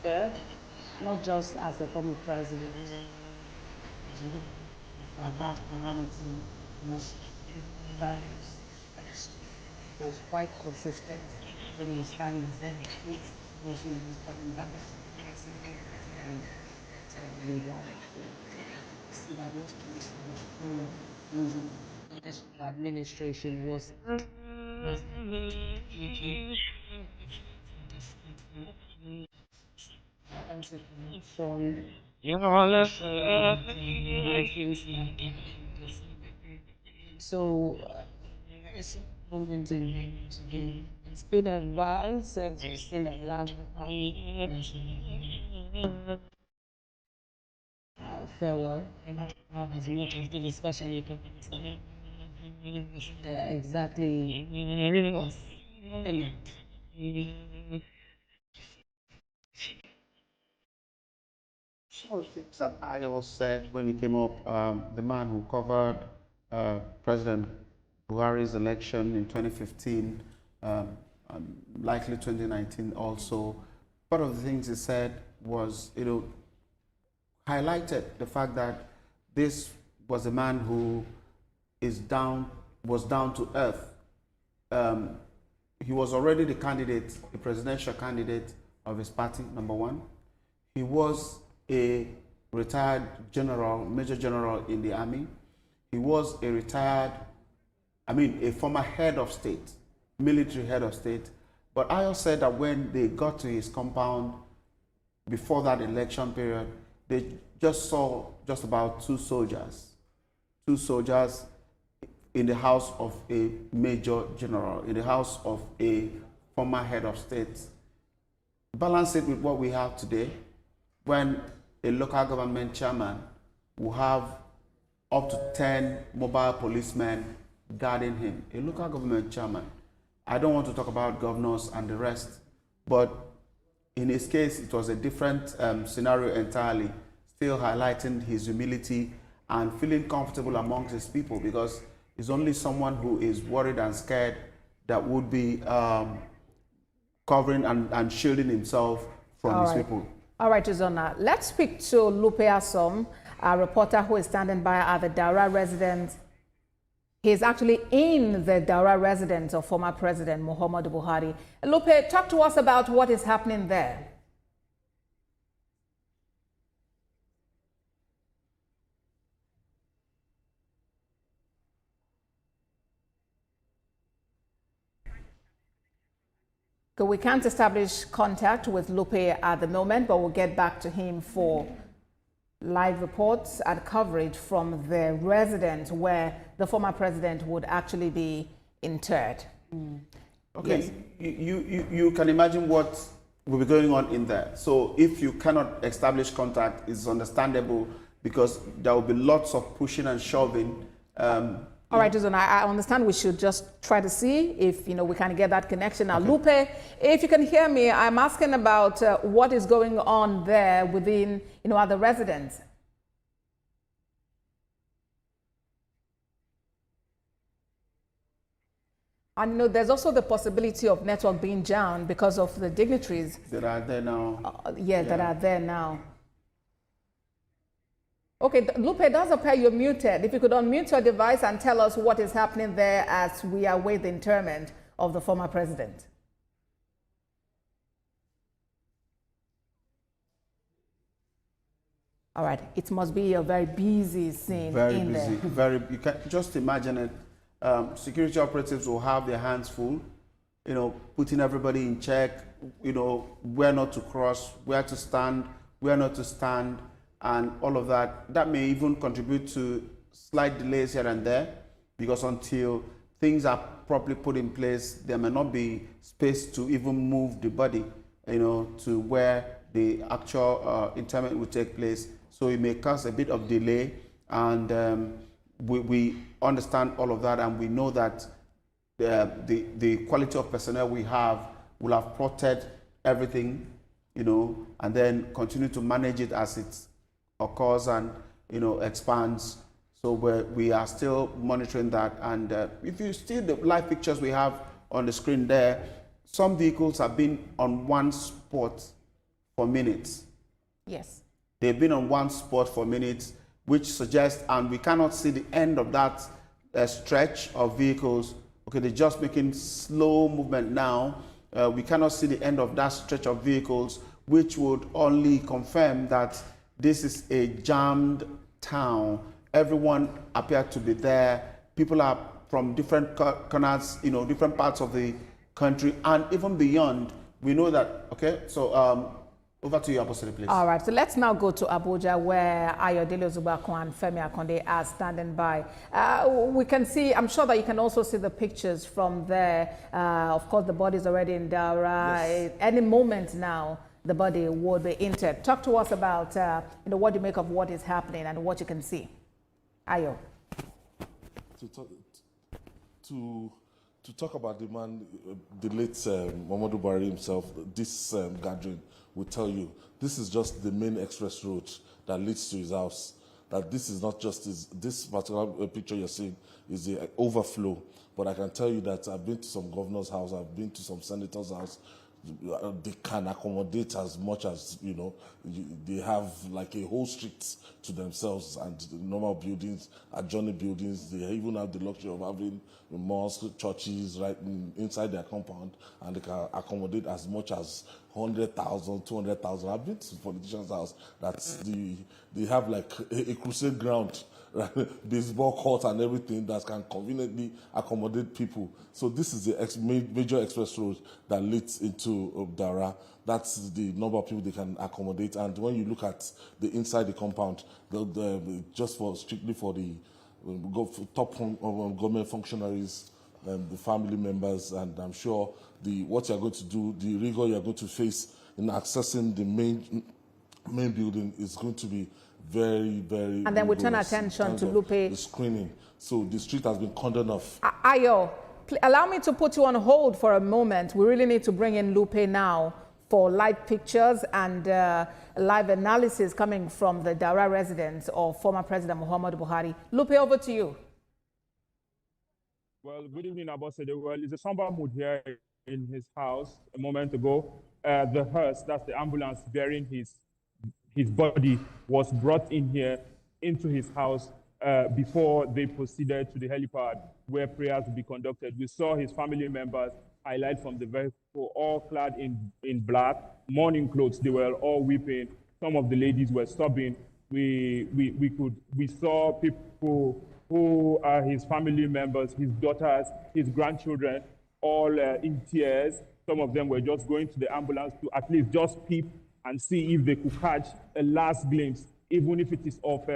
Yeah. Not just as a former president. Was quite consistent when he was trying this administration was so it's been a while since we've seen a lot farewell, especially exactly. That I also said when he came up, the man who covered President Buhari's election in 2015, and likely 2019 also, part of the things he said was, highlighted the fact that this was a man who was down to earth. He was already the candidate, the presidential candidate of his party, number one. He was a retired general, major general in the army. He was a former head of state, military head of state. But Ayo said that when they got to his compound before that election period, they just saw just about two soldiers in the house of a major general, in the house of a former head of state. Balance it with what we have today, when a local government chairman will have up to 10 mobile policemen guarding him. A local government chairman. I don't want to talk about governors and the rest, but in his case, it was a different scenario entirely, still highlighting his humility and feeling comfortable amongst his people, because it's only someone who is worried and scared that would be covering and shielding himself from his people. All right, Uzonna, let's speak to Lupe Asom, a reporter who is standing by at the Daura residence. He's actually in the Daura residence of former President Muhammadu Buhari. Lupe, talk to us about what is happening there. We can't establish contact with Lupe at the moment, but we'll get back to him for live reports and coverage from the residence where the former president would actually be interred. Okay, yes. You can imagine what will be going on in there. So if you cannot establish contact, it's understandable, because there will be lots of pushing and shoving. All right, Uzonna, I understand we should just try to see if we can get that connection. Now, okay. Lupe, if you can hear me, I'm asking about what is going on there within other residents. And there's also the possibility of network being down because of the dignitaries that are there now. That are there now. Okay, Lupe, it does appear you're muted. If you could unmute your device and tell us what is happening there as we await the interment of the former president. All right. It must be a very busy scene Very in busy. there. Very. You can just imagine it. Security operatives will have their hands full, putting everybody in check, where not to cross, where to stand, where not to stand, and all of that. That may even contribute to slight delays here and there, because until things are properly put in place, there may not be space to even move the body, to where the actual interment will take place. So it may cause a bit of delay, and we understand all of that, and we know that the quality of personnel we have will have plotted everything, and then continue to manage it as it occurs and expands. So we are still monitoring that. And if you see the live pictures we have on the screen there, some vehicles have been on one spot for minutes. Yes. They've been on one spot for minutes, which suggests, and we cannot see the end of that stretch of vehicles. Okay, they're just making slow movement now. We cannot see the end of that stretch of vehicles, which would only confirm that this is a jammed town. Everyone appeared to be there. People are from different corners, different parts of the country, and even beyond. We know that. Okay, so over to you, Apostle, please. All right, so let's now go to Abuja, where Ayodele Zubakwan and Femi Akonde are standing by. We can see, I'm sure that you can also see the pictures from there. Of course, the body is already in Daura. Yes. Any moment now, the body would be interred. Talk to us about what you make of what is happening and what you can see. Ayo. To talk about the man, the late Muhammadu Buhari himself, this gathering will tell you this is just the main express road that leads to his house. That this is not just this particular picture you're seeing is the overflow. But I can tell you that I've been to some governor's house, I've been to some senator's house. They can accommodate as much as, they have like a whole street to themselves, and the normal buildings, adjoining buildings. They even have the luxury of having mosques, churches right inside their compound, and they can accommodate as much as 100,000, 200,000. I've been to politicians' house they have like a crusade ground, right? Baseball court and everything that can conveniently accommodate people. So this is the major express road that leads into Daura. That's the number of people they can accommodate. And when you look at the inside the compound, strictly for the top government functionaries, the family members, and I'm sure what you're going to do, the rigor you're going to face in accessing the main building is going to be very, very. And then we turn attention to Lupe. The screening. So the street has been cordoned off. Ayo, allow me to put you on hold for a moment. We really need to bring in Lupe now for live pictures and live analysis coming from the Daura residence of former President Muhammadu Buhari. Lupe, over to you. Well, good evening, Abosede. Well, it's a somber mood here in his house a moment ago. The hearse, that's the ambulance bearing his body, was brought in here into his house before they proceeded to the helipad where prayers will be conducted. We saw his family members highlight from the vehicle, all clad in black, mourning clothes. They were all weeping. Some of the ladies were sobbing. We saw people who are his family members, his daughters, his grandchildren, all in tears. Some of them were just going to the ambulance to at least just peep and see if they could catch a last glimpse, even if it is of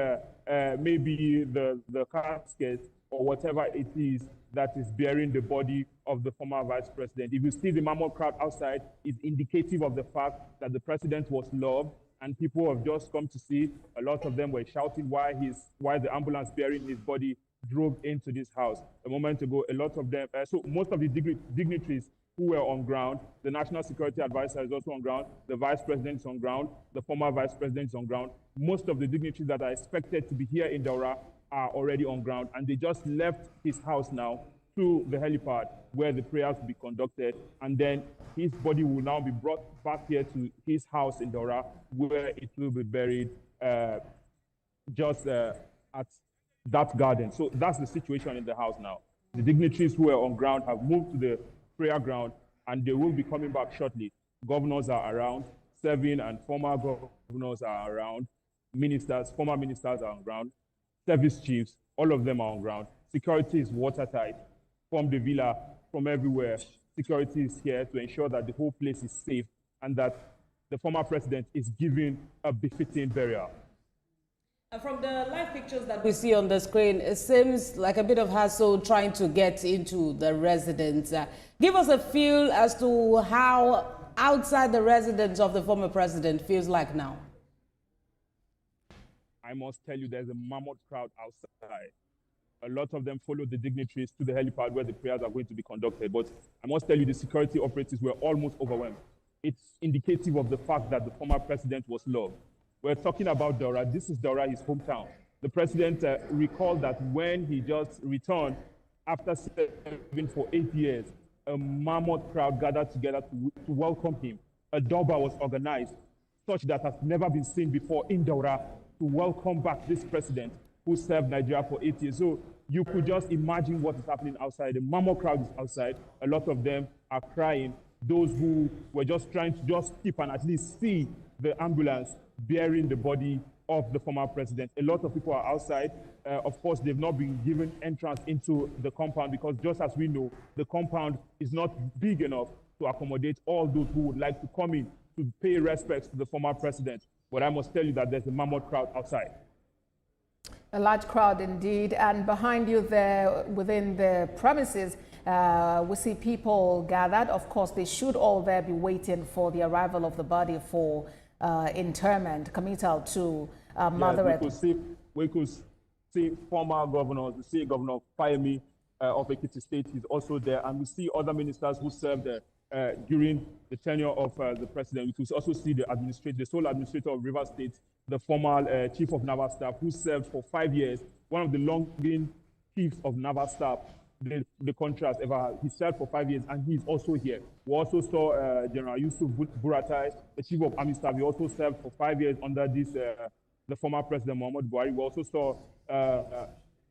maybe the casket or whatever it is that is bearing the body of the former vice president. If you see the mammoth crowd outside, it's indicative of the fact that the president was loved, and people have just come to see. A lot of them were shouting why the ambulance bearing his body drove into this house. A moment ago, a lot of them, so most of the dignitaries who were on ground, the National Security Advisor is also on ground, the Vice President is on ground, the former Vice President is on ground. Most of the dignitaries that are expected to be here in Daura are already on ground, and they just left his house now to the helipad where the prayers will be conducted, and then his body will now be brought back here to his house in Daura where it will be buried just at that garden. So that's the situation in the house now. The dignitaries who are on ground have moved to the prayer ground, and they will be coming back shortly. Governors are around, serving and former governors are around. ministers, former ministers are on ground, service chiefs, all of them are on ground. Security is watertight from the villa, from everywhere. Security is here to ensure that the whole place is safe and that the former president is given a befitting burial. From the live pictures that we see on the screen, it seems like a bit of hassle trying to get into the residence. Give us a feel as to how outside the residence of the former president feels like now. I must tell you, there's a mammoth crowd outside. A lot of them follow the dignitaries to the helipad where the prayers are going to be conducted. But I must tell you, the security operatives were almost overwhelmed. It's indicative of the fact that the former president was loved. We're talking about Daura. This is Daura, his hometown. The president recalled that when he just returned after serving for 8 years, a mammoth crowd gathered together to welcome him. A durbar was organized, such that has never been seen before in Daura, to welcome back this president who served Nigeria for 8 years. So you could just imagine what is happening outside. The mammoth crowd is outside. A lot of them are crying. Those who were just trying to just keep and at least see the ambulance bearing the body of the former president. A lot of people are outside. Of course, they've not been given entrance into the compound because just as we know, the compound is not big enough to accommodate all those who would like to come in to pay respects to the former president. But I must tell you that there's a mammoth crowd outside. A large crowd indeed. And behind you there, within the premises, we see people gathered. Of course, they should all there be waiting for the arrival of the body for interment, committal to Mother Earth. We could see former governors, the state governor Fayemi of Ekiti State is also there, and we see other ministers who served during the tenure of the president. We could also see the sole administrator of Rivers State, the former chief of naval staff, who served for 5 years, one of the longest chiefs of naval staff the country has ever had. He served for 5 years, and he's also here. We also saw General Yusuf Buratai, the chief of army staff. He also served for 5 years under this the former president Muhammadu Buhari. We also saw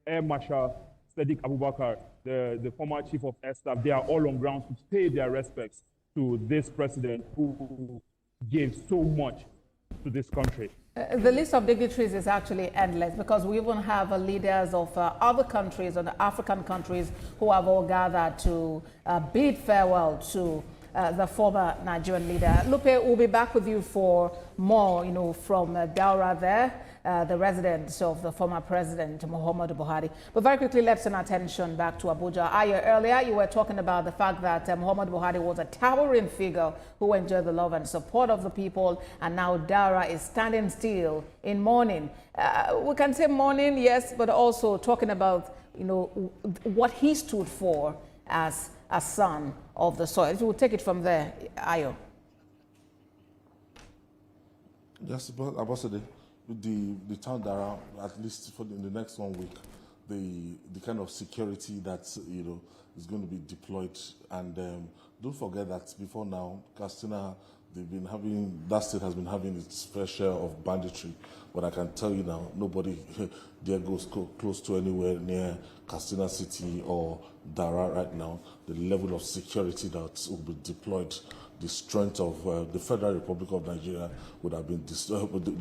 Air Marshal Sadiq Abubakar, the former chief of air staff. They are all on ground to pay their respects to this president who gave so much to this country. The list of dignitaries is actually endless because we even have leaders of other countries, or the African countries, who have all gathered to bid farewell to the former Nigerian leader. Lupe, we'll be back with you for more, from Daura there, the residence of the former president, Muhammadu Buhari. But very quickly, let's turn our attention back to Abuja. Aya, earlier you were talking about the fact that Muhammadu Buhari was a towering figure who enjoyed the love and support of the people, and now Daura is standing still in mourning. We can say mourning, yes, but also talking about, what he stood for as a son of the soil. If you would take it from there, Ayo. Yes, but Ambassador, the town Daura, at least for in the next 1 week, the kind of security that is going to be deployed, and don't forget that before now, Katsina, that state has been having its fair share of banditry. But I can tell you now, nobody there goes close to anywhere near Katsina City or Daura right now. The level of security that will be deployed, the strength of the Federal Republic of Nigeria would have been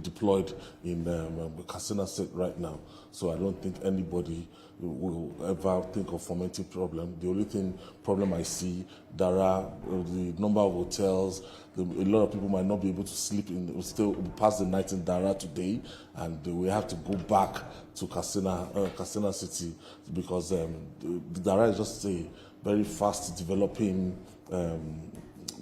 deployed in Katsina State right now. So I don't think anybody will ever think of fomenting problem. The only problem I see, Daura, the number of hotels, a lot of people might not be able to sleep still pass the night in Daura today, and we have to go back to Katsina City because Daura is just a very fast developing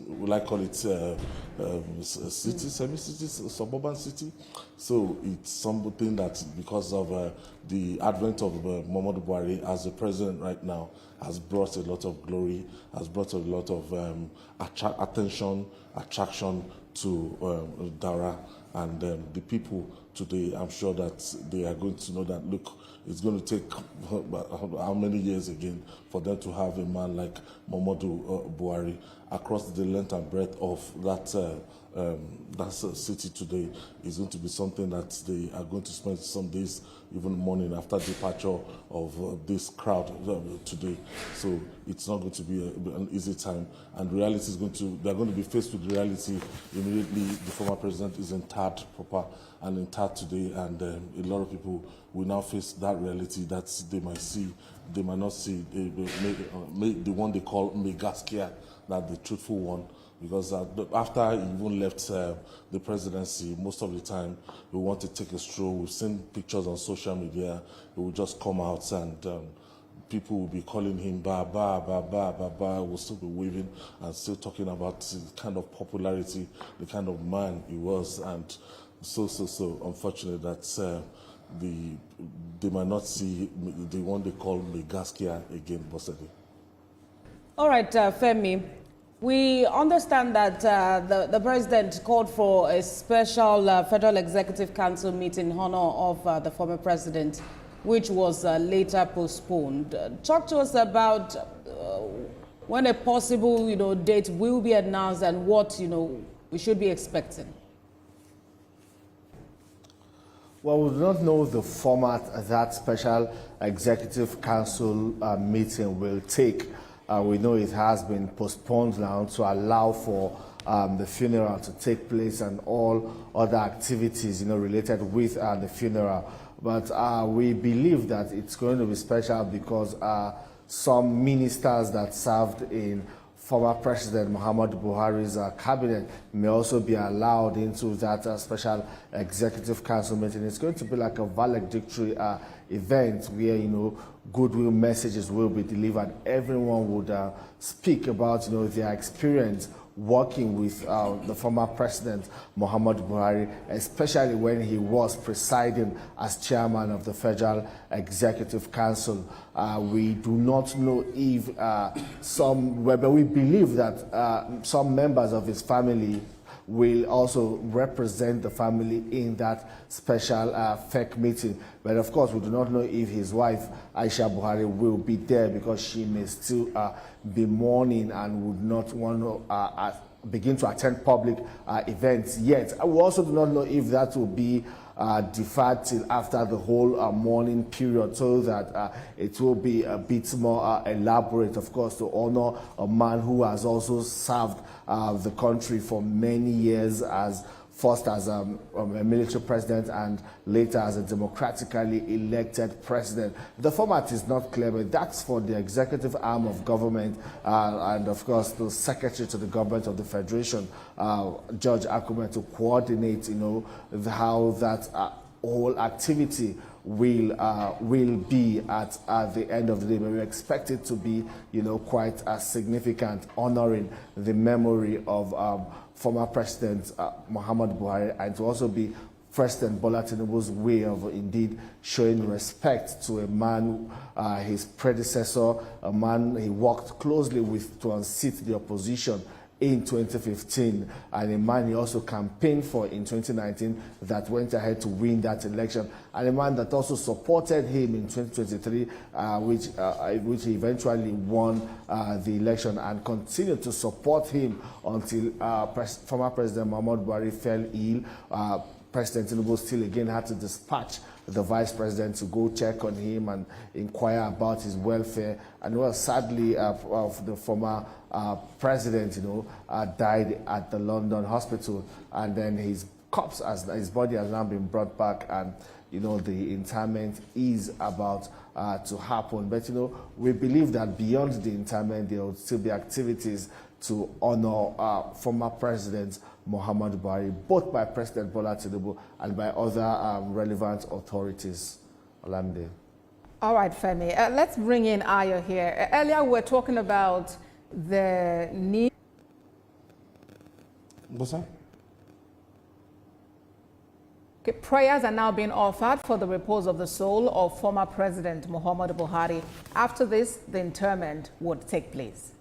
will I call it city, semi-city, suburban city. So it's something that because of the advent of Muhammadu Buhari as the president right now has brought a lot of glory, has brought a lot of attraction to Daura, and the people today, I'm sure that they are going to know that, look, it's going to take how many years again for them to have a man like Muhammadu Buhari across the length and breadth of that that city today is going to be something that they are going to spend some days, even morning after departure of this crowd today. So it's not going to be an easy time, and reality is they're going to be faced with reality immediately. The former president is interred proper and interred today, and a lot of people will now face that reality that they might see, they might not see. The one they call Megaskia, that the truthful one. Because after he even left the presidency, most of the time we want to take a stroll. We've seen pictures on social media. He will just come out and people will be calling him ba ba ba ba ba ba. We'll still be waving and still talking about the kind of popularity, the kind of man he was, and so unfortunate that they might not see the one they call Megaskia again, Bosedi. All right, Femi. We understand that the president called for a special Federal Executive Council meeting in honor of the former president, which was later postponed. Talk to us about when a possible, date will be announced and what, we should be expecting. Well, we do not know the format that special Executive Council meeting will take. We know it has been postponed now to allow for the funeral to take place and all other activities, related with the funeral. But we believe that it's going to be special because some ministers that served in former President Muhammadu Buhari's cabinet may also be allowed into that special Executive Council meeting. It's going to be like a valedictory event where, goodwill messages will be delivered. Everyone would speak about, their experience working with the former President Muhammadu Buhari, especially when he was presiding as chairman of the Federal Executive Council. We do not know if but we believe that some members of his family will also represent the family in that special FEC meeting. But of course, we do not know if his wife, Aisha Buhari, will be there because she may still be mourning and would not want to begin to attend public events yet. We also do not know if that will be deferred till after the whole mourning period, so that it will be a bit more elaborate, of course, to honor a man who has also served the country for many years, first as a military president and later as a democratically elected president. The format is not clear, but that's for the executive arm of government and, of course, the secretary to the government of the Federation, George Akume, to coordinate, how that whole activity will be at the end of the day. But we expect it to be, quite significant, honoring the memory of former President Muhammadu Buhari, and to also be President Bola Tinubu's way of indeed showing respect to a man, his predecessor, a man he worked closely with to unseat the opposition in 2015, and a man he also campaigned for in 2019 that went ahead to win that election, and a man that also supported him in 2023, which he eventually won the election, and continued to support him until former President Muhammadu Buhari fell ill. President Tinubu still again had to dispatch the vice president to go check on him and inquire about his welfare. And well, sadly, the former president, died at the London hospital, and then his corpse, his body has now been brought back, and the interment is about to happen. But we believe that beyond the interment, there will still be activities to honor former President Muhammadu Buhari, both by President Bola Tinubu and by other relevant authorities. Olamide. All right, Femi. Let's bring in Ayo here. Earlier, we were talking about the need. What's that? Okay, prayers are now being offered for the repose of the soul of former President Muhammadu Buhari. After this, the interment would take place.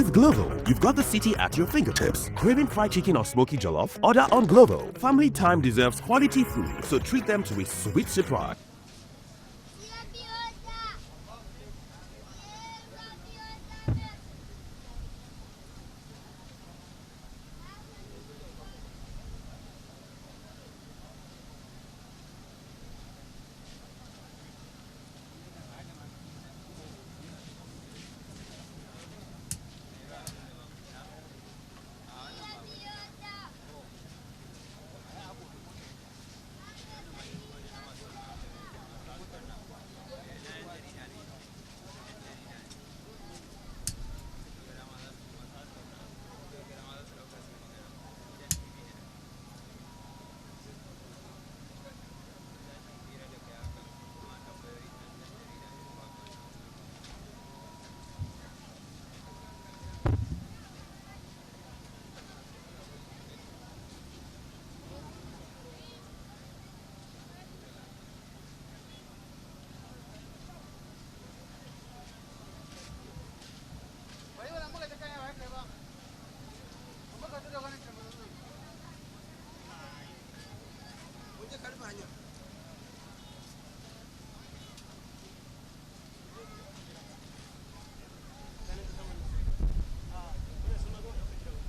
With Glovo, you've got the city at your fingertips. Craving fried chicken or smoky jollof? Order on Glovo. Family time deserves quality food, so treat them to a sweet surprise.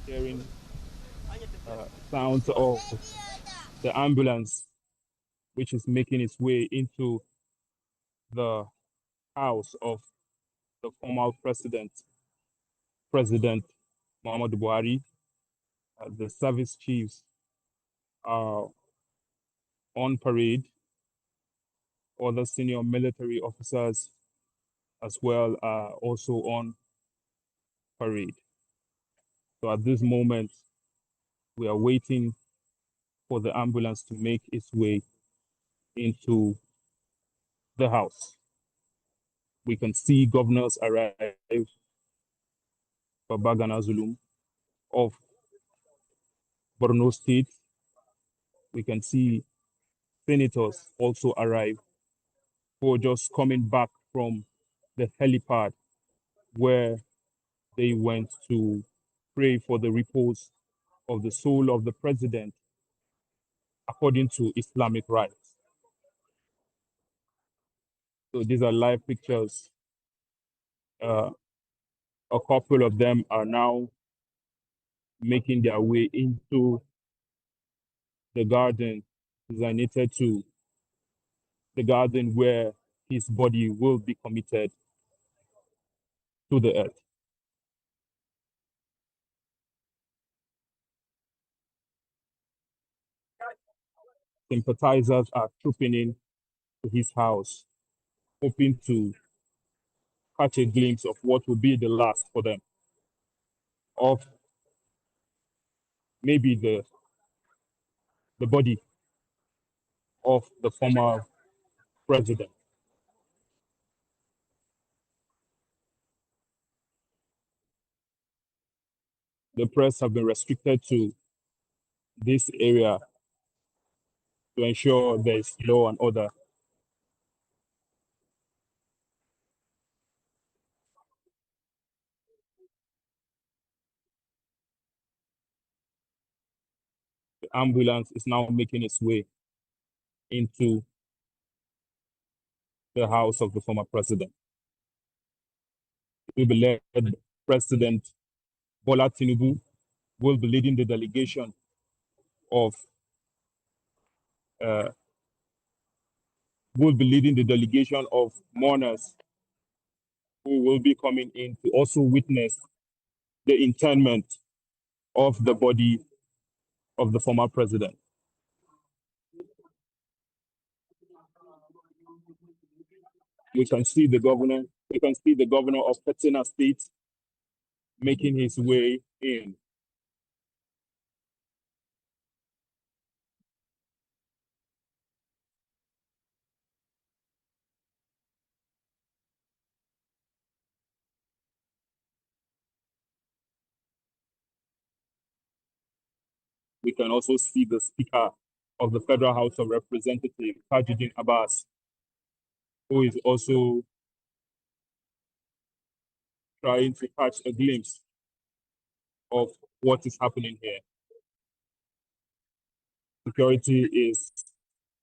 Hearing sounds of the ambulance, which is making its way into the house of the former President Muhammadu Buhari. The service chiefs are on parade. Other senior military officers as well are also on parade. So at this moment, we are waiting for the ambulance to make its way into the house. We can see governors arrive, Babagana Zulum of Borno State. We can see senators also arrive who are just coming back from the helipad where they went to pray for the repose of the soul of the president according to Islamic rites. So these are live pictures. A couple of them are now making their way into the garden designated to the garden where his body will be committed to the earth. Sympathizers are trooping in to his house, hoping to catch a glimpse of what will be the last for them of maybe the body of the former president. The press have been restricted to this area to ensure there is law and order. The ambulance is now making its way into the house of the former president. It will be led President Bola Tinubu will be leading the delegation of mourners who will be coming in to also witness the interment of the body of the former president. We can see the governor of Katsina State making his way in. We can also see the Speaker of the Federal House of Representatives, Tajuddin Abbas, who is also trying to catch a glimpse of what is happening here. Security is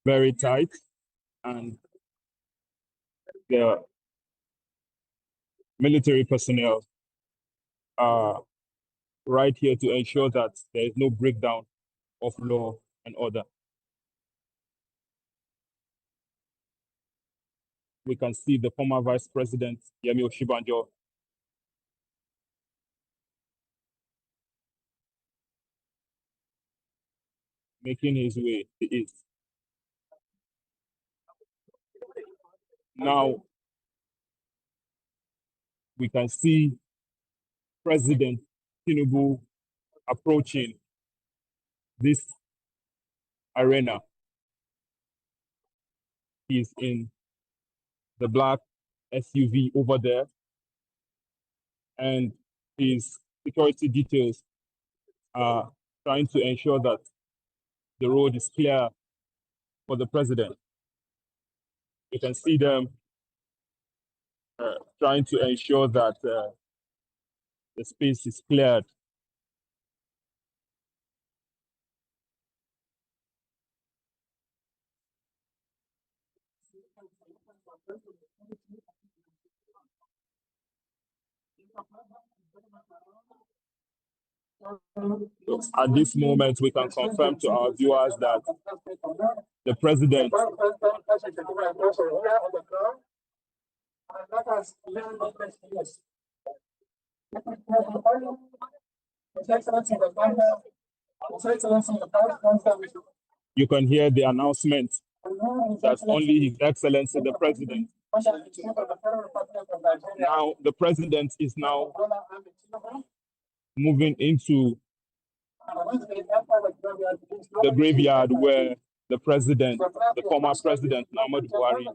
very tight, and the military personnel are right here to ensure that there is no breakdown of law and order. We can see the former Vice President, Yemi Oshibanjo, making his way to the east. Now, we can see President Tinubu approaching this arena. He's in the black SUV over there, and his security details are trying to ensure that the road is clear for the president. You can see them trying to ensure that the space is cleared. So at this moment, we can confirm to our viewers that the president you can hear the announcement that only His Excellency the President. Now, the President is now moving into the graveyard where the President, the former President, Muhammadu Buhari,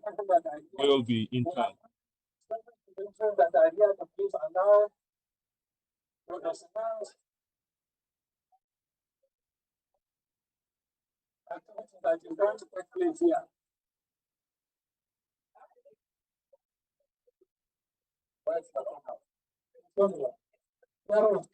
will be interred. That is going to take place here. Where's the